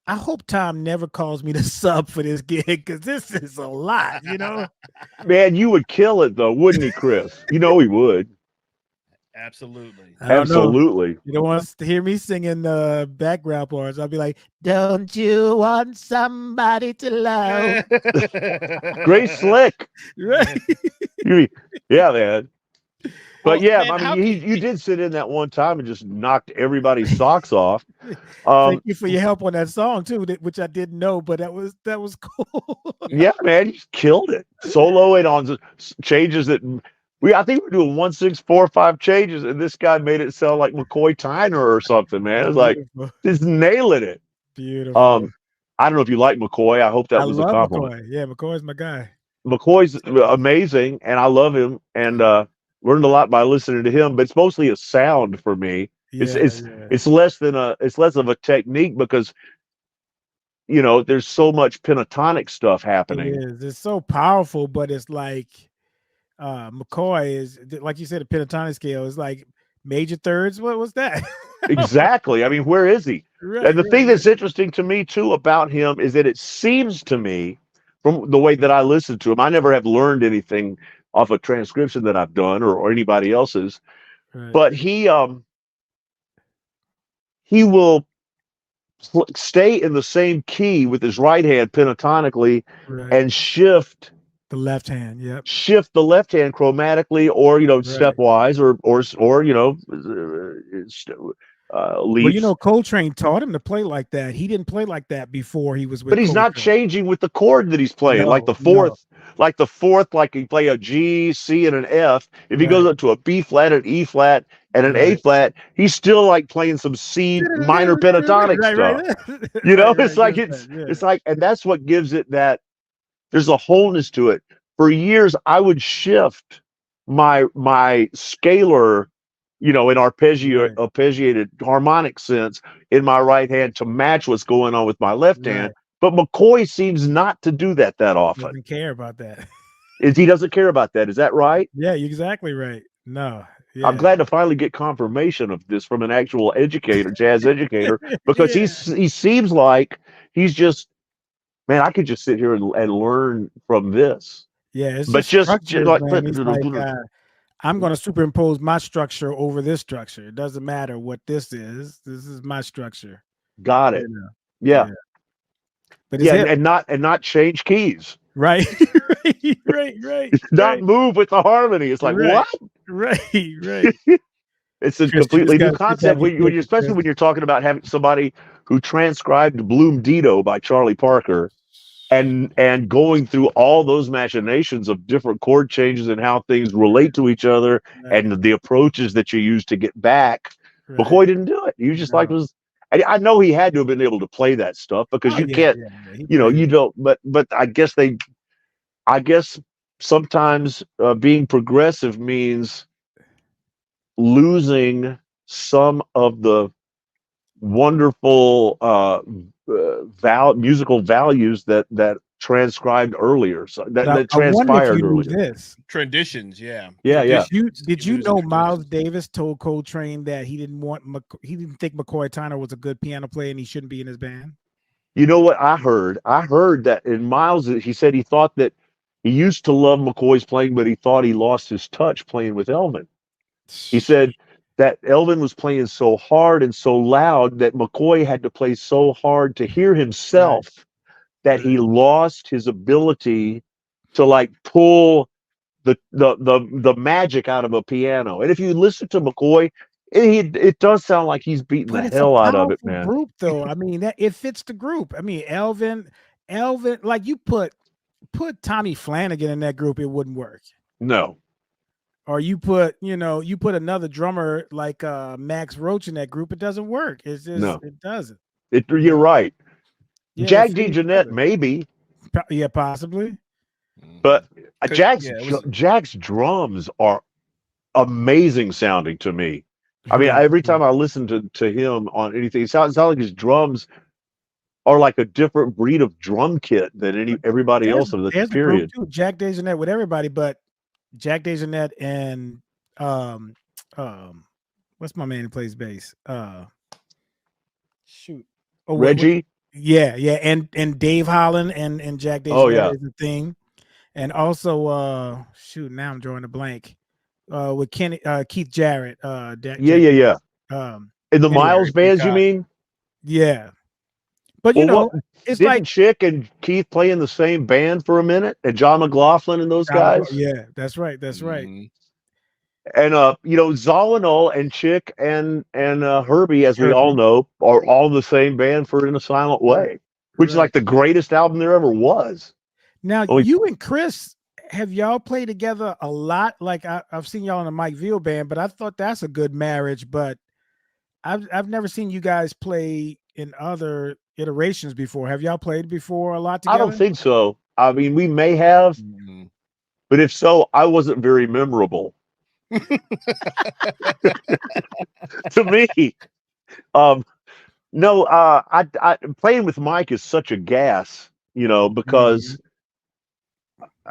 I hope Tom never calls me to sub for this gig because this is a lot, Man, you would kill it though, wouldn't he, Chris? He would. Absolutely. Absolutely. You don't want to hear me singing the background parts. I'll be like, don't you want somebody to love? Great slick. Right. Yeah, man. But man, I mean, you did sit in that one time and just knocked everybody's socks off. Thank you for your help on that song too, which I didn't know, but that was cool. Yeah, man, you killed it. Soloing on changes that I think we're doing 1, 6, 4, 5 changes, and this guy made it sound like McCoy Tyner or something, man. It's like just nailing it. Beautiful. I don't know if you like McCoy. I hope that was a compliment. McCoy. Yeah, McCoy's my guy. McCoy's amazing, and I love him, and learned a lot by listening to him. But it's mostly a sound for me. It's less of a technique because there's so much pentatonic stuff happening. It is. It's so powerful, but it's like McCoy is, like you said, a pentatonic scale is like major thirds. What was that? Exactly. I mean, where is he? Right, and the thing that's interesting to me too about him is that it seems to me, from the way that I listen to him, I never have learned anything off a transcription that I've done or anybody else's, but he will stay in the same key with his right hand pentatonically and shift the left hand. Yep. Shift the left hand chromatically or stepwise or leaps. Well, Coltrane taught him to play like that. He didn't play like that before he was with But he's Coltrane. not changing with the chord that he's playing. Like the fourth, like he play a G, C, and an F. If he goes up to a B flat, an E flat, and an A flat, he's still like playing some C minor pentatonic stuff. It's like, and that's what gives it that. There's a wholeness to it. For years, I would shift my scalar, in arpeggiated harmonic sense in my right hand to match what's going on with my left hand. But McCoy seems not to do that often. He doesn't care about that. He doesn't care about that. Is that right? Yeah, you're exactly right. No. Yeah. I'm glad to finally get confirmation of this from an actual educator, jazz educator, because he seems like he's just man, I could just sit here and learn from this. Yeah, it's But just just structures, like, man. It's like I'm going to superimpose my structure over this structure. It doesn't matter what this is. This is my structure. got it. You know? Yeah. But it's and not change keys. Right. right. Not move with the harmony. It's like, what? Right. It's a completely new concept especially when you're talking about having somebody who transcribed Bloom Dito by Charlie Parker and going through all those machinations of different chord changes and how things relate to each other and the approaches that you use to get back. Right. McCoy didn't do it. You just I know he had to have been able to play that stuff because you can't, you don't, but I guess sometimes being progressive means losing some of the wonderful musical values that transcribed earlier, so that transpired earlier. Traditions, yeah. Did you know Miles Davis told Coltrane that he didn't think McCoy Tyner was a good piano player and he shouldn't be in his band? You know what I heard? I heard that in Miles, he said he thought that he used to love McCoy's playing, but he thought he lost his touch playing with Elvin. He said that Elvin was playing so hard and so loud that McCoy had to play so hard to hear himself that he lost his ability to like pull the magic out of a piano. And if you listen to McCoy, it does sound like he's beating the hell out of it, man. Group though, I mean, that it fits the group. I mean, Elvin, like you put Tommy Flanagan in that group, it wouldn't work. No. Or you put another drummer like Max Roach in that group, it doesn't work. It's just it doesn't. You're right. Yeah, Jack DeJohnette, maybe. Yeah, possibly. But Jack's drums are amazing sounding to me. I mean, every time I listen to him on anything, it sounds like his drums are like a different breed of drum kit than everybody else of the period. Too, Jack DeJohnette with everybody, but Jack DeJohnette and what's my man who plays bass? Reggie. And Dave Holland and Jack DeJohnette is a thing, and also now I'm drawing a blank with Keith Jarrett. In the Miles bands, you mean? Yeah, but it's didn't Chick and Keith play in the same band for a minute, and John McLaughlin and those guys? Yeah, that's right. Mm-hmm. And Zawinul and Chick and Herbie, as we all know, are all the same band for In a Silent Way, which is like the greatest album there ever was. Now, you and Chris, have y'all played together a lot? Like I've seen y'all in the Mike Veal band, but I thought that's a good marriage. But I've never seen you guys play in other iterations before. Have y'all played before a lot together? I don't think so. I mean, we may have, but if so, I wasn't very memorable. To me, no, I playing with Mike is such a gas, because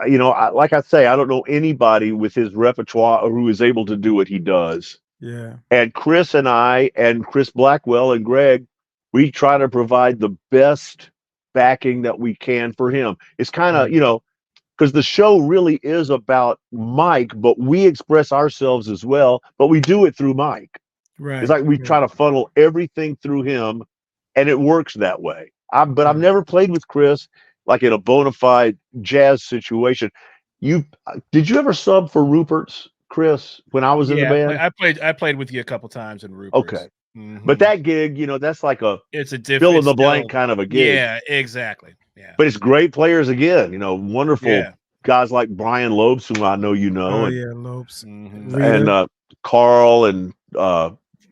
like I say, I don't know anybody with his repertoire who is able to do what he does. Yeah. And Chris and I and Chris Blackwell and Greg, we try to provide the best backing that we can for him. It's kind of, because the show really is about Mike, but we express ourselves as well, but we do it through Mike. Right. It's like we try to funnel everything through him, and it works that way. But I've never played with Chris like in a bona fide jazz situation. Did you ever sub for Rupert's, Chris, when I was in the band? I played with you a couple times in Rupert's. Okay. Mm-hmm. But that gig, that's like it's a different fill in the blank kind of a gig. Yeah, exactly. Yeah. But it's great players again, wonderful guys like Brian Lopes, who I know Lopes. Mm-hmm. And Carl and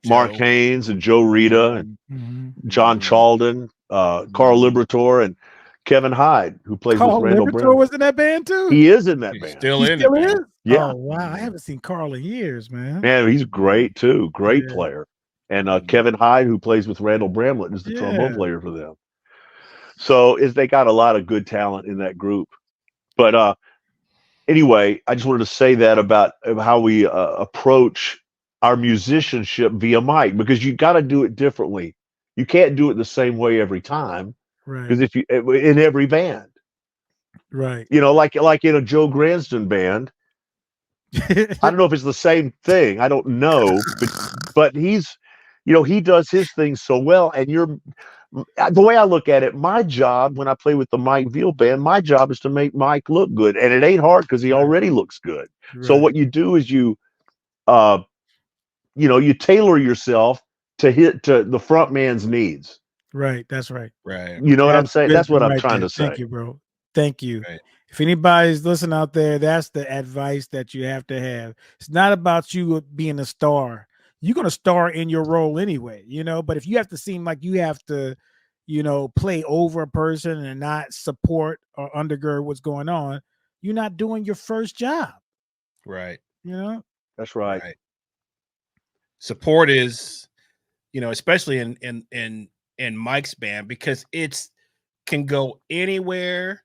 Mark Haynes and Joe Rita and John Chalden, Carl Liberator and Kevin Hyde, who plays with Randall Brown. Was in that band too? He is in that band. Still in it. Yeah. Oh wow, I haven't seen Carl in years, man. Man, he's great too. Great player. And Kevin Hyde, who plays with Randall Bramlett, is the trombone player for them. So they got a lot of good talent in that group. But anyway, I just wanted to say that about how we approach our musicianship via Mike, because you got to do it differently. You can't do it the same way every time. Right. Because if you in every band, right. you know, like in a Joe Gransden band, I don't know if it's the same thing. I don't know, but he's, you know, he does his thing so well. And the way I look at it, my job when I play with the Mike Veal band, my job is to make Mike look good, and it ain't hard because he already looks good. Right. So what you do is you tailor yourself to the front man's needs. Right. That's right. Right. You know what I'm saying? That's what I'm right trying there. to say. Thank you, bro. Thank you. Right. If anybody's listening out there, that's the advice that you have to have. It's not about you being a star. You're going to star in your role anyway, you know, but if you have to seem like you have to, you know, play over a person and not support or undergird what's going on, you're not doing your first job. Right. You know? That's right. Support is, you know, especially in Mike's band, because it's can go anywhere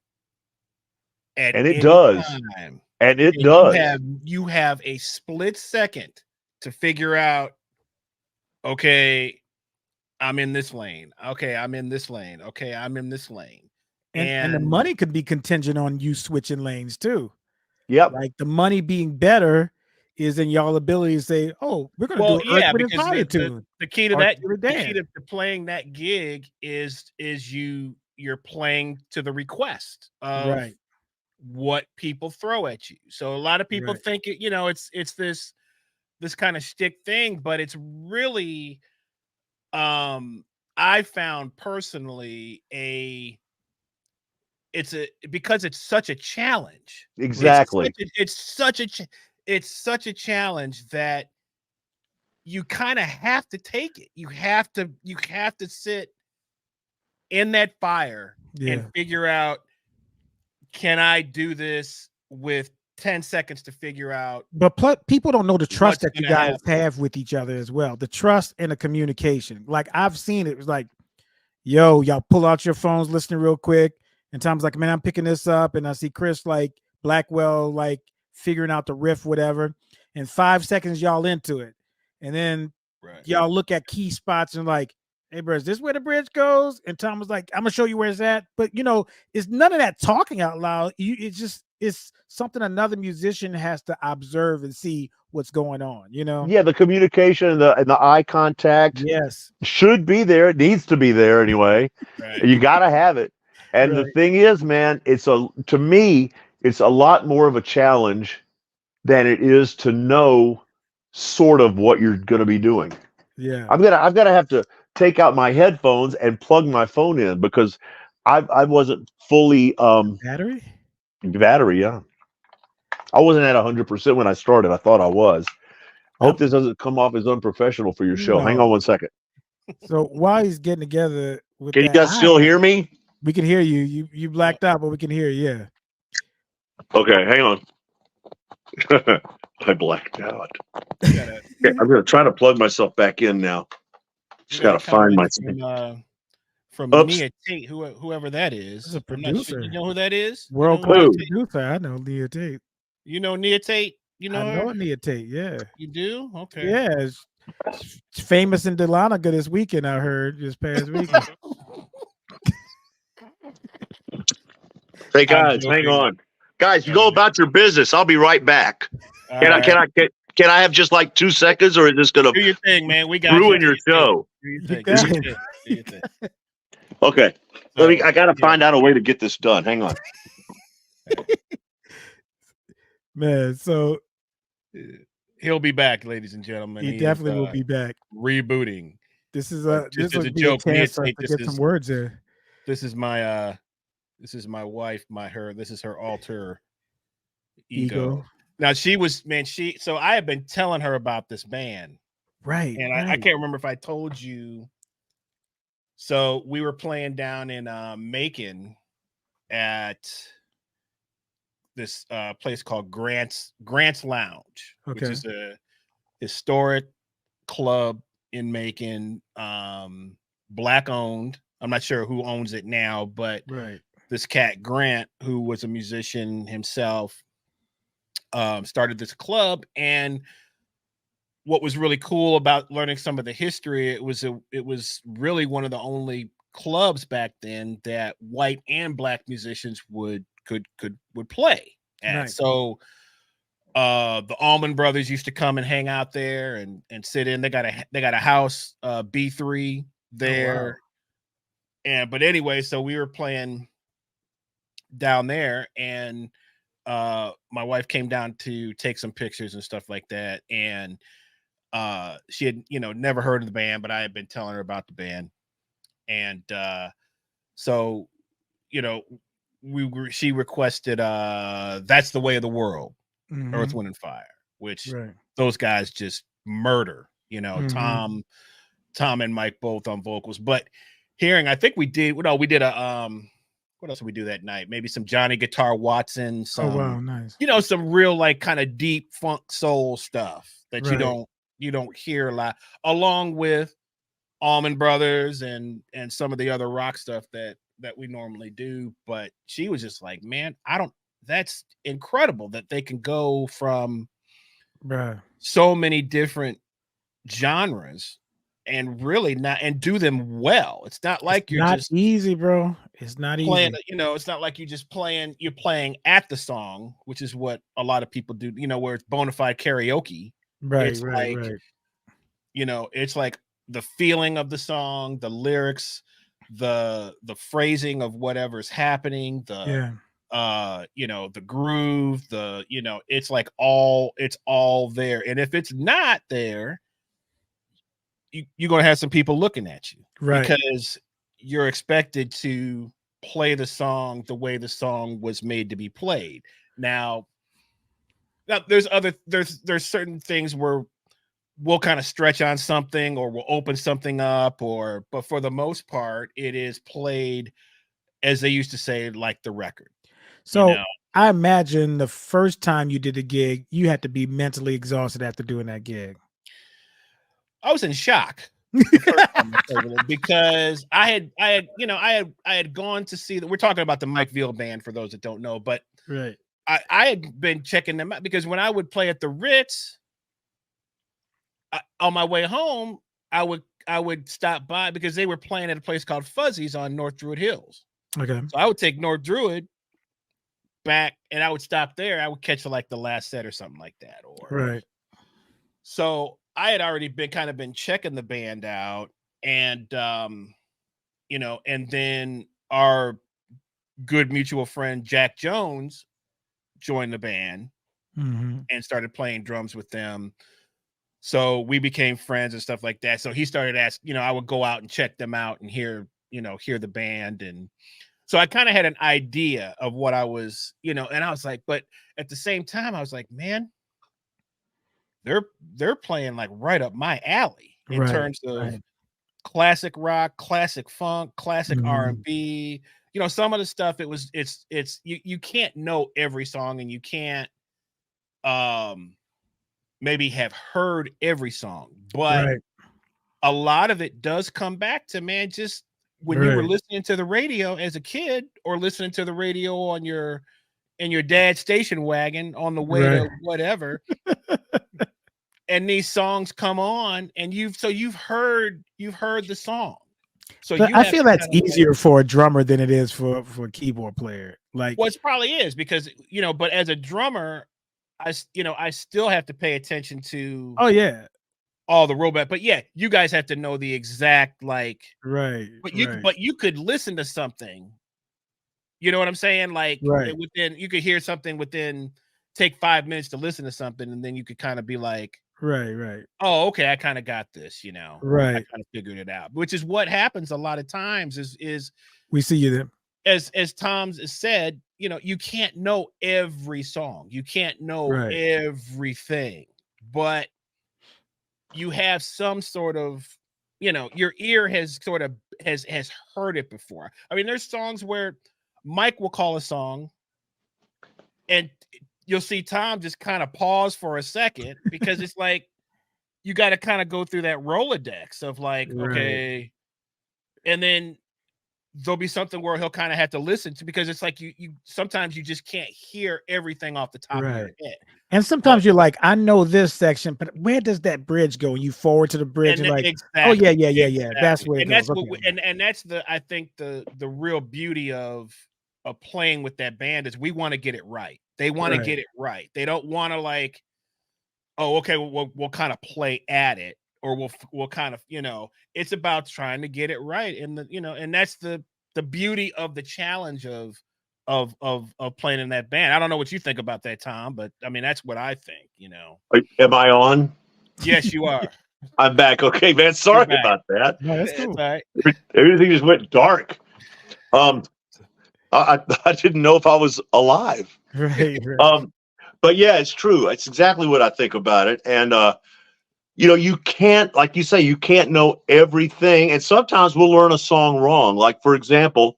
at and it any does. time. And it does. You have a split second to figure out, okay, I'm in this lane. Okay, I'm in this lane. Okay, I'm in this lane. And the money could be contingent on you switching lanes too. Yep. Like the money being better is in y'all ability to say, "Oh, we're going to do Earth, Wind, and Fire tune." The key to that, the key to playing that gig is you're playing to the request of what people throw at you. So a lot of people think you know, it's this kind of shtick thing, but it's really, I found personally because it's such a challenge. Exactly. It's such a challenge that you kind of have to take it. You have to sit in that fire and figure out, can I do this with 10 seconds to figure out? But people don't know the trust that you guys have with each other as well. The trust and the communication. Like I've seen it was like, yo, y'all pull out your phones, listening real quick. And Tom's like, man, I'm picking this up. And I see Chris like Blackwell, like figuring out the riff, whatever. And 5 seconds, y'all into it. And then y'all look at key spots and like, hey, bro, is this where the bridge goes? And Tom was like, I'm going to show you where it's at. But, you know, it's none of that talking out loud. It's something another musician has to observe and see what's going on, you know? Yeah, the communication and the eye contact should be there. It needs to be there anyway. You got to have it. And the thing is, man, to me, it's a lot more of a challenge than it is to know sort of what you're going to be doing. Yeah. I'm going to have to take out my headphones and plug my phone in because I wasn't fully battery, yeah. I wasn't at 100% when I started. I thought I was. I hope this doesn't come off as unprofessional for your show. Hang on 1 second. So while he's getting together with Can you guys still hear me? We can hear you. You blacked out, but we can hear you. Yeah. Okay, hang on. I blacked out. Okay, I'm going to try to plug myself back in now. Just got to find my from Nia Tate, whoever that is. This is a producer. Sure. You know who that is? World-class producer. I know Nia Tate. You know Nia Tate? You know her? I know Nia Tate, yeah. You do? Okay. Yeah. It's famous in Dahlonega this weekend, I heard, this past weekend. Hey, guys, hang on. Guys, you go about your business. I'll be right back. Can I have just like 2 seconds, or is this going to do your thing, man? We got ruin your show? Do your thing. Okay. I got to find out a way to get this done. Hang on. Man, so he'll be back, ladies and gentlemen. He definitely will be back. Rebooting. This is a joke. Get some words there. This is my wife, this is her alter ego. Now so I have been telling her about this band. Right. And I can't remember if I told you. So we were playing down in Macon at this place called Grant's Lounge, which is a historic club in Macon, Black owned. I'm not sure who owns it now, but this cat Grant, who was a musician himself, started this club. And what was really cool about learning some of the history, it was really one of the only clubs back then that white and black musicians would play at. Nice. So the Allman Brothers used to come and hang out there and sit in. They got a house, B3 there. Oh, wow. But anyway, so we were playing down there, and my wife came down to take some pictures and stuff like that. And she had, never heard of the band, but I had been telling her about the band. And so, she requested That's the Way of the World, Earth, Wind and Fire, which those guys just murder, Tom and Mike both on vocals. But hearing, I think we did a what else did we do that night? Maybe some Johnny Guitar Watson, some nice. Some real like kind of deep funk soul stuff that you don't hear a lot, along with Allman Brothers and some of the other rock stuff that we normally do. But she was just like, man, that's incredible that they can go from so many different genres and really and do them well. It's not like you're not just easy, bro. It's not playing, easy. It's not like you're playing at the song, which is what a lot of people do, where it's bona fide karaoke. Right. It's like the feeling of the song, the lyrics, the phrasing of whatever's happening, the groove, it's like it's all there. And if it's not there, you're going to have some people looking at you, because you're expected to play the song the way the song was made to be played. Now there's certain things where we'll kind of stretch on something, or we'll open something up, but for the most part, it is played, as they used to say, like the record. So I imagine the first time you did a gig, you had to be mentally exhausted after doing that gig. I was in shock because I had gone to see that. We're talking about the Mike Veal band for those that don't know, but I had been checking them out, because when I would play at the Ritz, on my way home, I would stop by, because they were playing at a place called Fuzzy's on North Druid Hills. Okay. So I would take North Druid back, and I would stop there. I would catch like the last set or something like that. So I had already been checking the band out, and and then our good mutual friend Jack Jones joined the band and started playing drums with them. So we became friends and stuff like that. So he started asking, I would go out and check them out and hear the band. And so I kind of had an idea of what I was, and I was like, but at the same time, I was like, man, they're playing like right up my alley in terms of classic rock, classic funk, classic R&B. Some of the stuff, it's you can't know every song, and you can't maybe have heard every song, but a lot of it does come back to, man, just when you were listening to the radio as a kid, or listening to the radio in your dad's station wagon on the way to whatever, and these songs come on, and you've heard the song. So I feel that's easier for a drummer than it is for a keyboard player. Like, well, it probably is, because but as a drummer, I still have to pay attention to all the rollback. But you guys have to know the exact but you could listen to something, you know what I'm saying, like you could hear something take 5 minutes to listen to something, and then you could kind of be like, oh, okay, I kind of got this, I kind of figured it out, which is what happens a lot of times. Is we see you there, as Tom's said, you can't know every song, you can't know everything, but you have some sort of, your ear has sort of has heard it before. I mean, there's songs where Mike will call a song, and you'll see Tom just kind of pause for a second, because it's like you got to kind of go through that Rolodex of like, okay, and then there'll be something where he'll kind of have to listen to, because it's like you sometimes you just can't hear everything off the top of your head. And sometimes you're like, I know this section, but where does that bridge go? And you forward to the bridge and like, oh yeah. That's where it goes. And that's I think the real beauty of playing with that band is we want to get it right. They want to get it right. They don't want to like, oh, okay, we'll kind of play at it, or we'll kind of, it's about trying to get it right. And and that's the beauty of the challenge of playing in that band. I don't know what you think about that, Tom, but I mean, that's what I think, Am I on? Yes, you are. I'm back. Okay, man. Sorry about that. No, that's cool. Right. Everything just went dark. I didn't know if I was alive. Right. But yeah, it's true. It's exactly what I think about it. And, you can't, like you say, you can't know everything. And sometimes we'll learn a song wrong. Like, for example,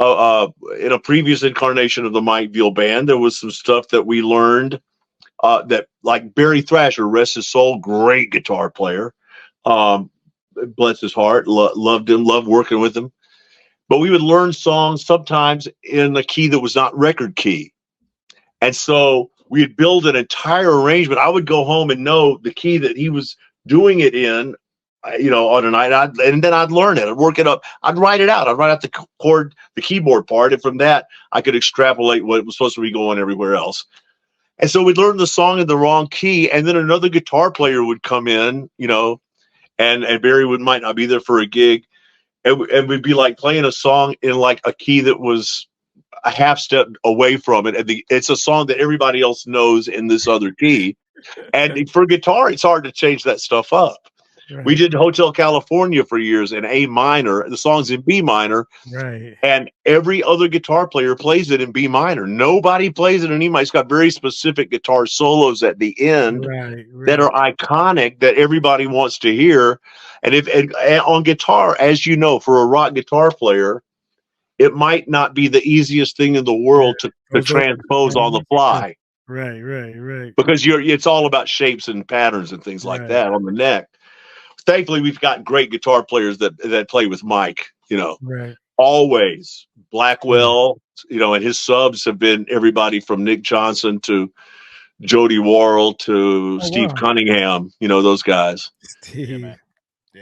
in a previous incarnation of the Mike Veal Band, there was some stuff that we learned that, like Barry Thrasher, rest his soul, great guitar player. Bless his heart, loved him, loved working with him. But we would learn songs sometimes in a key that was not record key. And so we'd build an entire arrangement. I would go home and know the key that he was doing it in, on a night, and then I'd learn it. I'd work it up. I'd write it out. I'd write out the chord, the keyboard part, and from that, I could extrapolate what was supposed to be going everywhere else. And so we'd learn the song in the wrong key, and then another guitar player would come in, and Barry might not be there for a gig, and we'd be like playing a song in like a key that was a half step away from it, and it's a song that everybody else knows in this other key. And for guitar, it's hard to change that stuff up. Right. We did Hotel California for years in A minor. The song's in B minor. Right. And every other guitar player plays it in B minor. Nobody plays it in E minor. It's got very specific guitar solos at the end that are iconic that everybody wants to hear. And on guitar, as you know, for a rock guitar player, it might not be the easiest thing in the world to transpose on the fly. Right. Because it's all about shapes and patterns and things like that on the neck. Thankfully, we've got great guitar players that play with Mike, always. Blackwell, and his subs have been everybody from Nick Johnson to Jody Worrell to Steve Cunningham, those guys. Steve.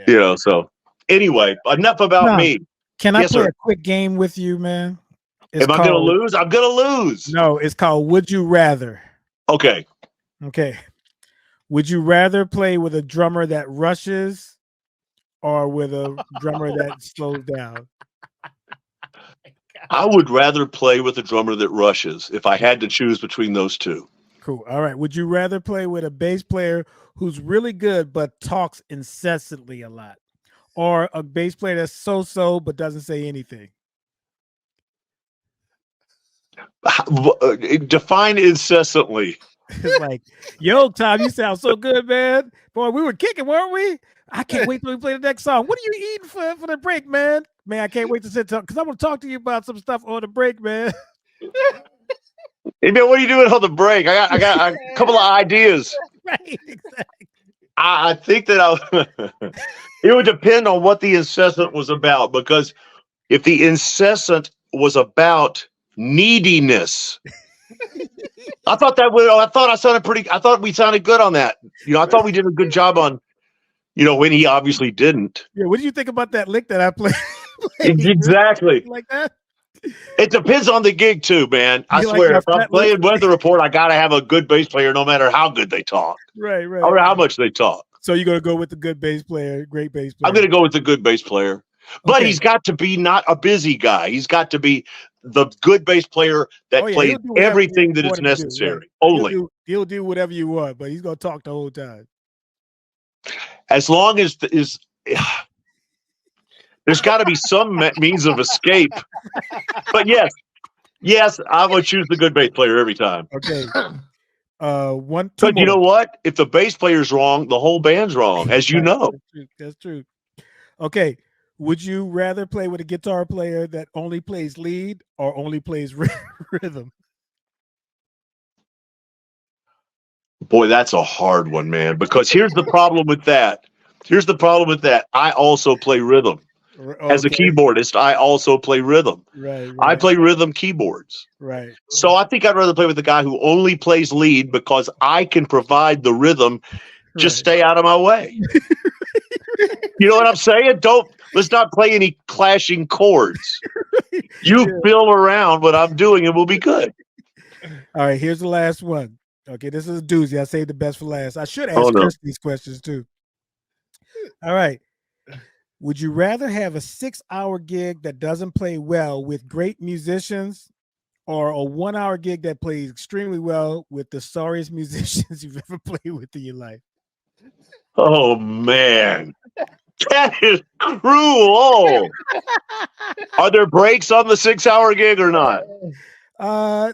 Yeah. So anyway, enough about me. Can I play a quick game with you, man? Am I going to lose? I'm going to lose. No, it's called Would You Rather. Okay. Would you rather play with a drummer that rushes or with a drummer that slows down? I would rather play with a drummer that rushes if I had to choose between those two. Cool. All right. Would you rather play with a bass player who's really good but talks incessantly a lot, or a bass player that's so-so but doesn't say anything? Define incessantly. It's like, yo, Tom, you sound so good, man. Boy, we were kicking, weren't we? I can't wait till we play the next song. What are you eating for the break, man? Man, I can't wait to sit down because I'm going to talk to you about some stuff on the break, man. Hey, man, what are you doing on the break? I got a couple of ideas. Right, exactly. I think that it would depend on what the incessant was about, because if the incessant was about neediness, I thought we sounded good on that. I thought we did a good job on, when he obviously didn't. Yeah, what did you think about that lick that I played? Exactly. Like that? It depends on the gig too, man. I swear, if I'm playing Weather Report, I gotta have a good bass player, no matter how good they talk. Right. Or how much they talk. So you're gonna go with the good bass player, great bass player. I'm gonna go with the good bass player, but he's got to be not a busy guy. He's got to be the good bass player that plays everything that is necessary. Only he'll do whatever you want, but he's gonna talk the whole time. As long as there's got to be some means of escape. But yes, I would choose the good bass player every time. Okay. But you know what? If the bass player's wrong, the whole band's wrong, as you know. That's true. Okay. Would you rather play with a guitar player that only plays lead or only plays rhythm? Boy, that's a hard one, man, because here's the problem with that. I also play rhythm. As a keyboardist, I also play rhythm. Right. I play rhythm keyboards. Right. So I think I'd rather play with the guy who only plays lead because I can provide the rhythm. Just stay out of my way. You know what I'm saying? Let's not play any clashing chords. You fill around what I'm doing and we'll be good. All right, here's the last one. Okay, this is a doozy. I saved the best for last. I should ask Chris these questions too. All right. Would you rather have a 6-hour gig that doesn't play well with great musicians, or a 1-hour gig that plays extremely well with the sorriest musicians you've ever played with in your life? Oh, man. That is cruel. Are there breaks on the 6-hour gig or not?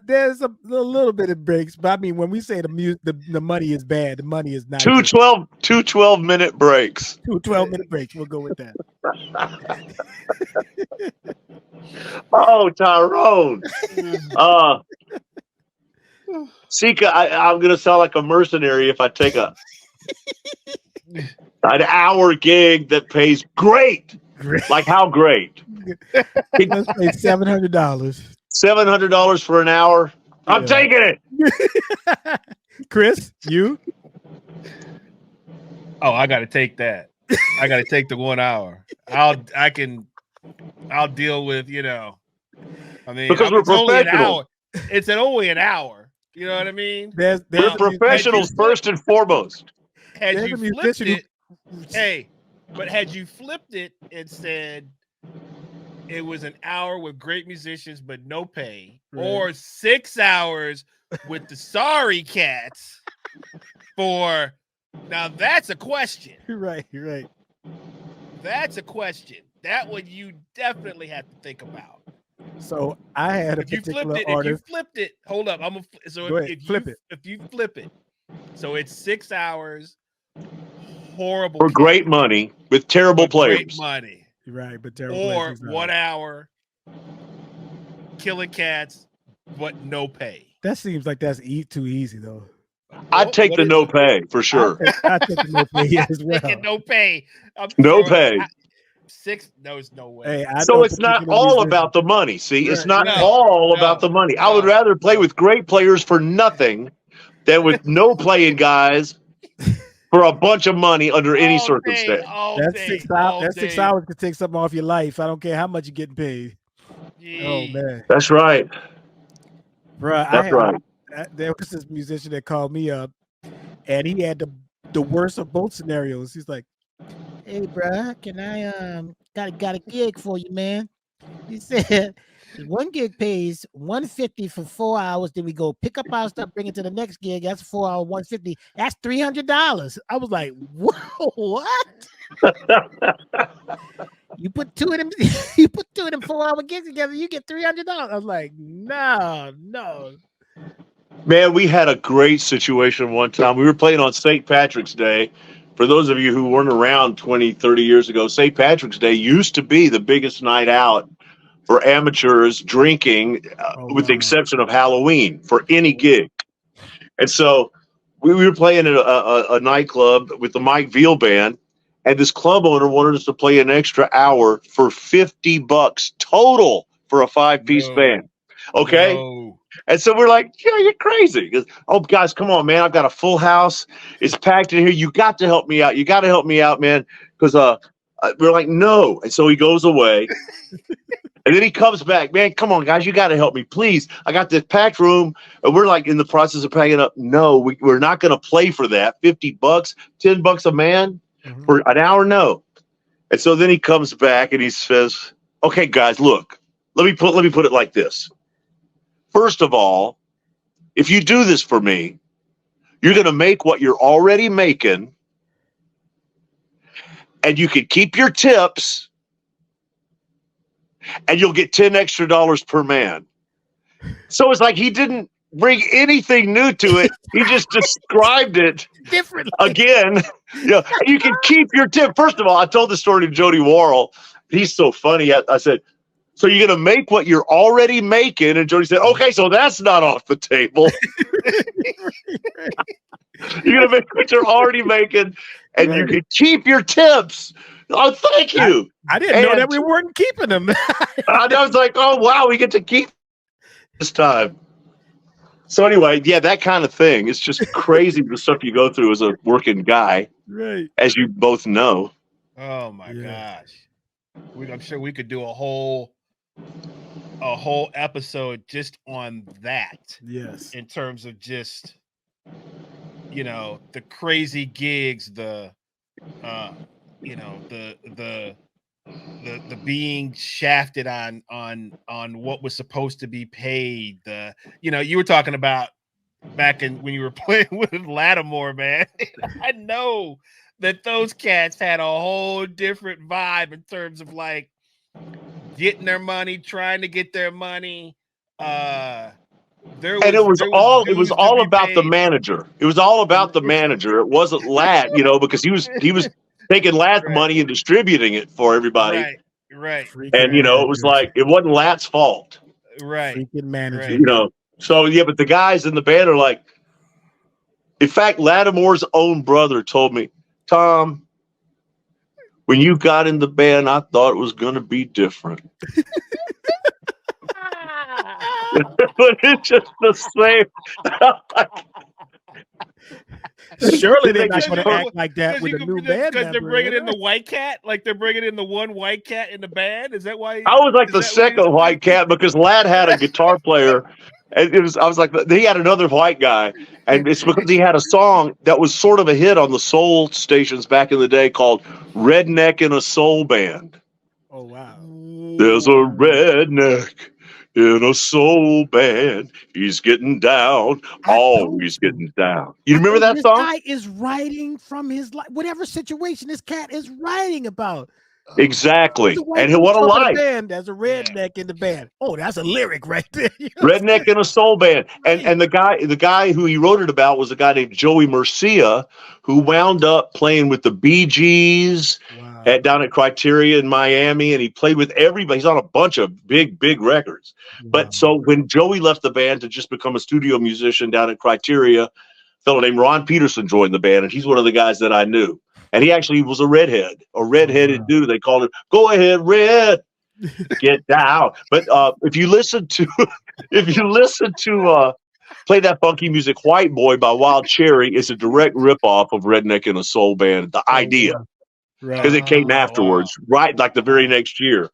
There's a little bit of breaks, but I mean, when we say the money is bad, the money is not. Two 12-minute breaks. 2 12-minute breaks. We'll go with that. Oh, Tyrone. Sika, I'm going to sound like a mercenary if I take an hour gig that pays great. Like how great? Let's pay $700. $700 for an hour. I'm taking it. Chris, you? Oh, I got to take that. I got to take the 1 hour. I'll deal with, I mean, because we're professionals. It's only an hour. You know what I mean? We're professionals first and foremost. Had you flipped it, but had you flipped it and said it was an hour with great musicians but no pay, or 6 hours with the sorry cats now that's a question. Right. That's a question. That one you definitely have to think about. So I had if you flipped it, hold up. If you flip it, so it's 6 hours, horrible for great money with terrible players. Great money, right? But terrible. Or 1 hour, killing cats, but no pay. That seems like that's too easy, though. I'd take the no pay for sure. I'd take the no pay as well. No pay. No pay. There's no way. So it's not all about the money. See, it's not all about the money. I would rather play with great players for nothing than with no playing guys for a bunch of money under any circumstance. That's 6 hours. That 6 hours could take something off your life. I don't care how much you're getting paid. Oh man, that's right, bro. That's right. There was this musician that called me up, and he had the worst of both scenarios. He's like, "Hey, bro, can I got a gig for you, man?" He said, "One gig pays $150 for 4 hours. Then we go pick up our stuff, bring it to the next gig. That's 4 hour $150. That's $300." I was like, "Whoa, what?" You put two of them 4 hour gigs together, you get $300. I was like, no. Man, we had a great situation one time. We were playing on St. Patrick's Day. For those of you who weren't around 20, 30 years ago, St. Patrick's Day used to be the biggest night out for amateurs drinking, with the exception of Halloween, for any gig. And so we were playing at a nightclub with the Mike Veal band, and this club owner wanted us to play an extra hour for $50 total for a 5-piece band. Okay? No. And so we're like, yeah, you're crazy. Because, oh, guys, come on, man. I've got a full house. It's packed in here. You got to help me out. You got to help me out, man. Because we're like, no. And so he goes away. And then he comes back. Man, come on, guys. You got to help me, please. I got this packed room. And we're like in the process of packing up. No, we're not going to play for that. $50, $10 a man for an hour? No. And so then he comes back and he says, okay, guys, look, let me put it like this. First of all, if you do this for me, you're going to make what you're already making, and you can keep your tips, and you'll get $10 extra per man. So it's like he didn't bring anything new to it. He just described it differently again. You can keep your tip. First of all, I told the story to Jody Worrell. He's so funny. I said, so you're going to make what you're already making? And Jody said, okay, so that's not off the table. You're going to make what you're already making, and you can keep your tips. Oh, thank you. I didn't know that we weren't keeping them. I was like, oh wow, we get to keep this time. So anyway, yeah, that kind of thing. It's just crazy the stuff you go through as a working guy, right? As you both know. Oh my gosh, I'm sure we could do a whole episode just on that. Yes, in terms of just the crazy gigs, the being shafted on what was supposed to be paid. You were talking about back when you were playing with Lattimore, man. I know that those cats had a whole different vibe in terms of like getting their money, trying to get their money. It was all about the manager. It was all about the manager. It wasn't Lat, because he was taking Lat's money and distributing it for everybody. Right. And it was like it wasn't Lat's fault. Right. Freaking manager. So yeah, but the guys in the band are like, in fact, Lattimore's own brother told me, Tom, when you got in the band, I thought it was gonna be different. But it's just the same. Surely they're not going to act like that with a new band because they're bringing in the white cat, like they're bringing in the one white cat in the band. Is that why? I was like the second white cat because Lad had a guitar player, and I was like he had another white guy, and it's because he had a song that was sort of a hit on the soul stations back in the day called "Redneck in a Soul Band." Oh wow! There's a redneck in a soul band. He's getting down. He's getting down. You remember that song? This guy is writing from his life, whatever situation this cat is writing about. Exactly. And what a life. There's a redneck in the band. Oh, that's a lyric right there. Redneck in a soul band. And the guy who he wrote it about was a guy named Joey Murcia, who wound up playing with the Bee Gees down at Criteria in Miami, and he played with everybody. He's on a bunch of big records. Wow. But so when Joey left the band to just become a studio musician down at Criteria, a fellow named Ron Peterson joined the band, and he's one of the guys that I knew. And he actually was a redheaded dude. They called him, go ahead, Red, get down. But if you listen to Play That Funky Music, White Boy by Wild Cherry, it's a direct ripoff of Redneck in a Soul Band, the idea. Because it came afterwards, right? Like the very next year.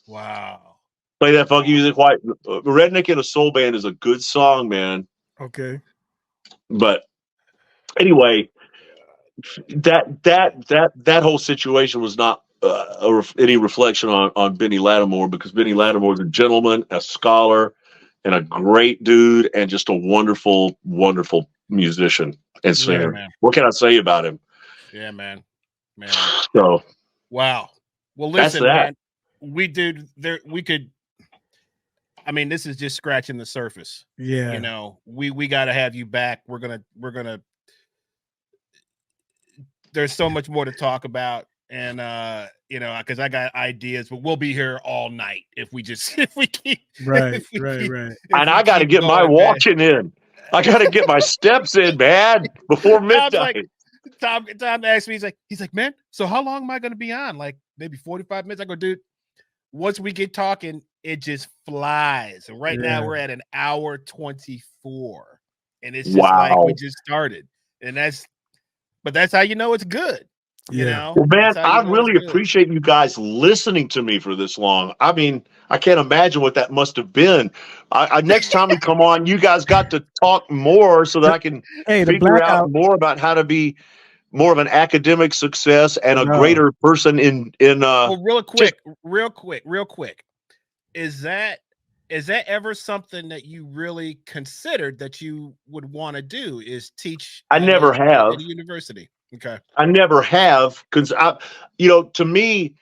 Wow. Play That Funky Music, White. Redneck in a Soul Band is a good song, man. Okay. But anyway, that whole situation was not any reflection on Benny Lattimore, because Benny Lattimore is a gentleman, a scholar, and a great dude, and just a wonderful, wonderful musician and singer. Yeah, what can I say about him? Yeah, man. So, wow. Well, listen, man, we could. I mean, this is just scratching the surface. Yeah. We got to have you back. We're gonna. There's so much more to talk about, and because I got ideas, but we'll be here all night if we keep right. And I got to get my walking in. I got to get my steps in, man, before midnight. Tom asked me, he's like, man, so how long am I going to be on? Like maybe 45 minutes. I go, dude, once we get talking, it just flies. And right now we're at an hour 24, and it's just like we just started, and that's how you know it's good. Well, man, I really appreciate you guys listening to me for this long. I mean, I can't imagine what that must have been. Next time we come on, you guys got to talk more so that I can figure out more about how to be more of an academic success and a greater person in well, real quick. Is that ever something that you really considered that you would want to do, is teach? I never have at a university. Okay. I never have, because to me,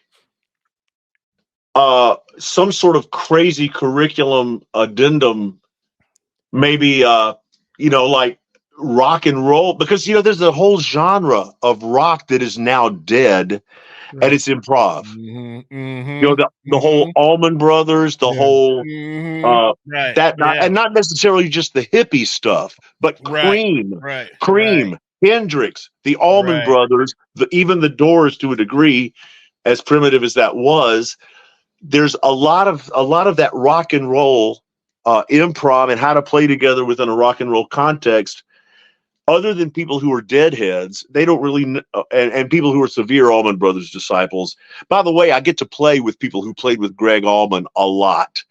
some sort of crazy curriculum addendum, maybe like rock and roll, because there's a whole genre of rock that is now dead, and it's improv. The whole Allman Brothers, the whole and not necessarily just the hippie stuff, but Cream, Hendrix, the Allman Brothers, even the Doors to a degree, as primitive as that was, there's a lot of that rock and roll improv and how to play together within a rock and roll context. Other than people who are deadheads, they don't really and people who are severe Allman Brothers disciples. By the way, I get to play with people who played with Greg Allman a lot.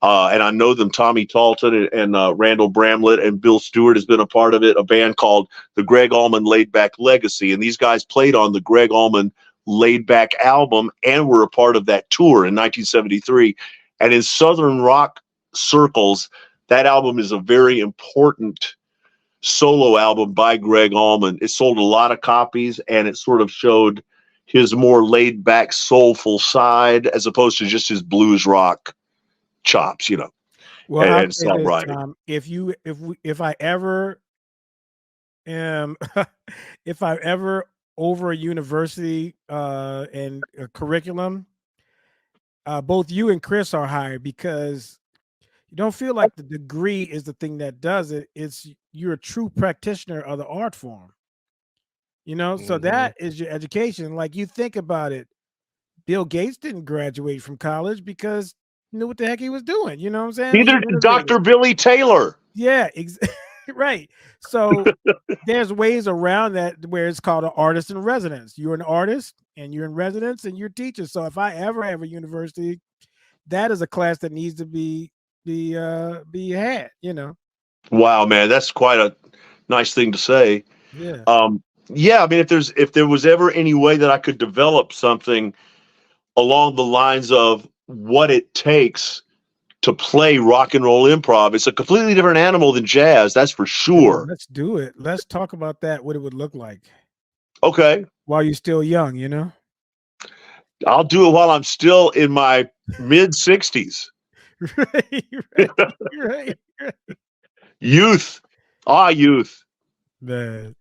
And I know them. Tommy Talton and Randall Bramlett and Bill Stewart has been a part of it, a band called the Greg Allman Laid Back Legacy. And these guys played on the Greg Allman Laid Back album and were a part of that tour in 1973. And in Southern rock circles, that album is a very important solo album by Greg Allman. It sold a lot of copies, and it sort of showed his more laid back, soulful side as opposed to just his blues rock chops, you know. Well, and songwriting. If I ever am, if I ever over a university and a curriculum, both you and Chris are hired, because you don't feel like the degree is the thing that does it. It's you're a true practitioner of the art form, you know. So that is your education. Like, you think about it, Bill Gates didn't graduate from college because he knew what the heck he was doing. You know what I'm saying? Neither did Dr. Billy Taylor. Yeah, right. So there's ways around that where it's called an artist in residence. You're an artist and you're in residence and you're teaching. So if I ever have a university, that is a class that needs to be had, you know. Wow, man, that's quite a nice thing to say. Yeah. Yeah, I mean, if there was ever any way that I could develop something along the lines of what it takes to play rock and roll improv, it's a completely different animal than jazz, that's for sure. Let's do it. Let's talk about that, what it would look like. Okay. While you're still young, you know? I'll do it while I'm still in my mid-60s. Right. Youth. Youth. Man.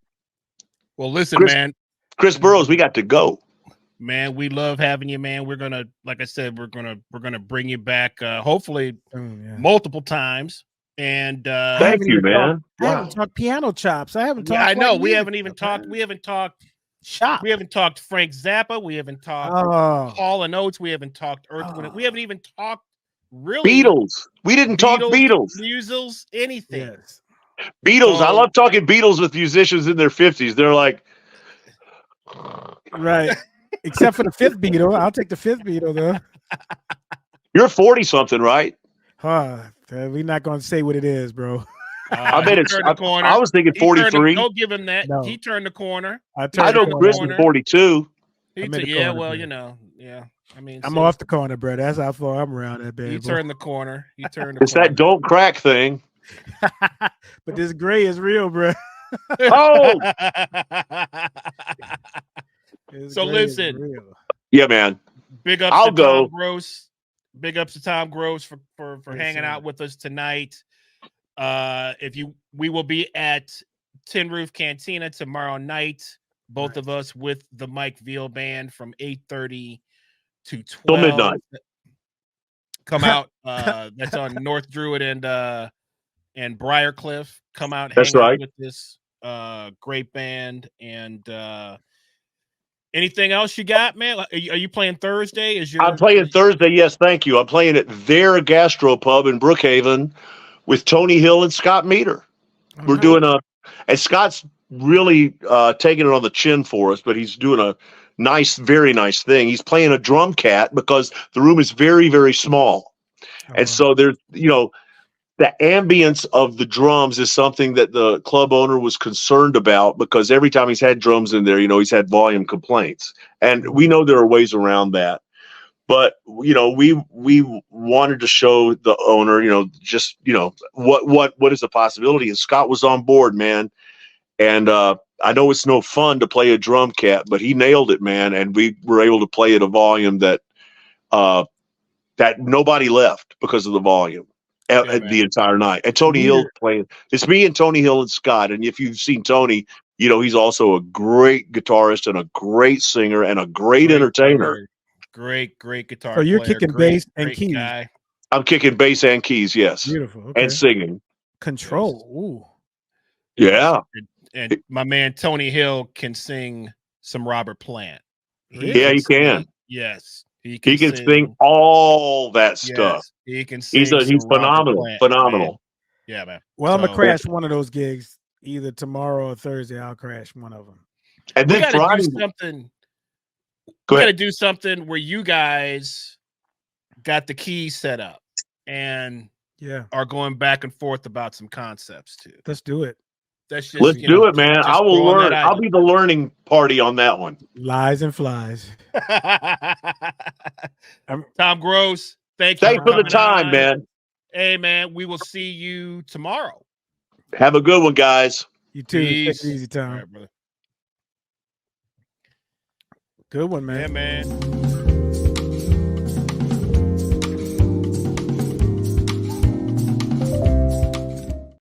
Well, listen, man. Chris Burrows, we got to go. Man, we love having you, man. We're gonna, like I said, we're gonna bring you back, hopefully multiple times. And thank you, man. I haven't talked piano chops. I haven't talked. Yeah, I know. We haven't even talked. We haven't talked shop. We haven't talked Frank Zappa. We haven't talked Hall and Oates. We haven't talked Earth. We haven't even talked really Beatles. We didn't talk Beatles. Musicals, anything. Yes. Beatles. I love talking Beatles with musicians in their 50s. They're like, right. Except for the fifth Beatle. I'll take the fifth Beatle, though. You're 40-something, right? We're not going to say what it is, bro. I bet it's. I was thinking 43. Don't give him that. No. He turned the corner. I know Chris is 42. Well, you know, yeah. I mean, I'm off the corner, bro. That's how far I'm around that baby. He turned the corner. It's that don't crack thing. But this gray is real, bro. Oh. So listen. Yeah, man. Big ups to Tom Grose. Big ups to Tom Grose for hanging out with us tonight. We will be at Tin Roof Cantina tomorrow night. Both of us with the Mike Veal Band from 8:30 to 12. Till midnight. Come out. That's on North Druid and Briarcliff. Come out. That's hang right. Out with this great band. And anything else you got, man? Are you playing Thursday? I'm playing Thursday. Yes, thank you. I'm playing at their Gastropub in Brookhaven with Tony Hill and Scott Meter. Okay. We're doing and Scott's really taking it on the chin for us, but he's doing a very nice thing. He's playing a drum cat because the room is very, very small. And so there's, the ambience of the drums is something that the club owner was concerned about, because every time he's had drums in there, he's had volume complaints. And we know there are ways around that. But, we wanted to show the owner, what is the possibility. And Scott was on board, man. And I know it's no fun to play a drum cat, but he nailed it, man. And we were able to play at a volume that nobody left because of the volume. The entire night. And Tony Hill playing. It's me and Tony Hill and Scott. And if you've seen Tony, he's also a great guitarist and a great singer and a great entertainer. Great guitar. So you're kicking bass and keys. Guy. I'm kicking bass and keys, yes. Beautiful. Okay. And singing. Control. Ooh. Yeah. And my man Tony Hill can sing some Robert Plant. He can. Yes, he can sing all that stuff. Yes, he can sing. He's phenomenal. Phenomenal. Man. Yeah, man. Well, I'm gonna crash one of those gigs either tomorrow or Thursday. I'll crash one of them. And then Friday, we got to do something where you guys got the keys set up and are going back and forth about some concepts too. Let's do it. Let's do it, man. I will learn. I'll be the learning party on that one. Lies and flies. Tom Grose, thank you. Thanks for the time, man. Hey, man, we will see you tomorrow. Have a good one, guys. You too. Take it easy, Tom. All right, brother. Good one, man. Yeah, man.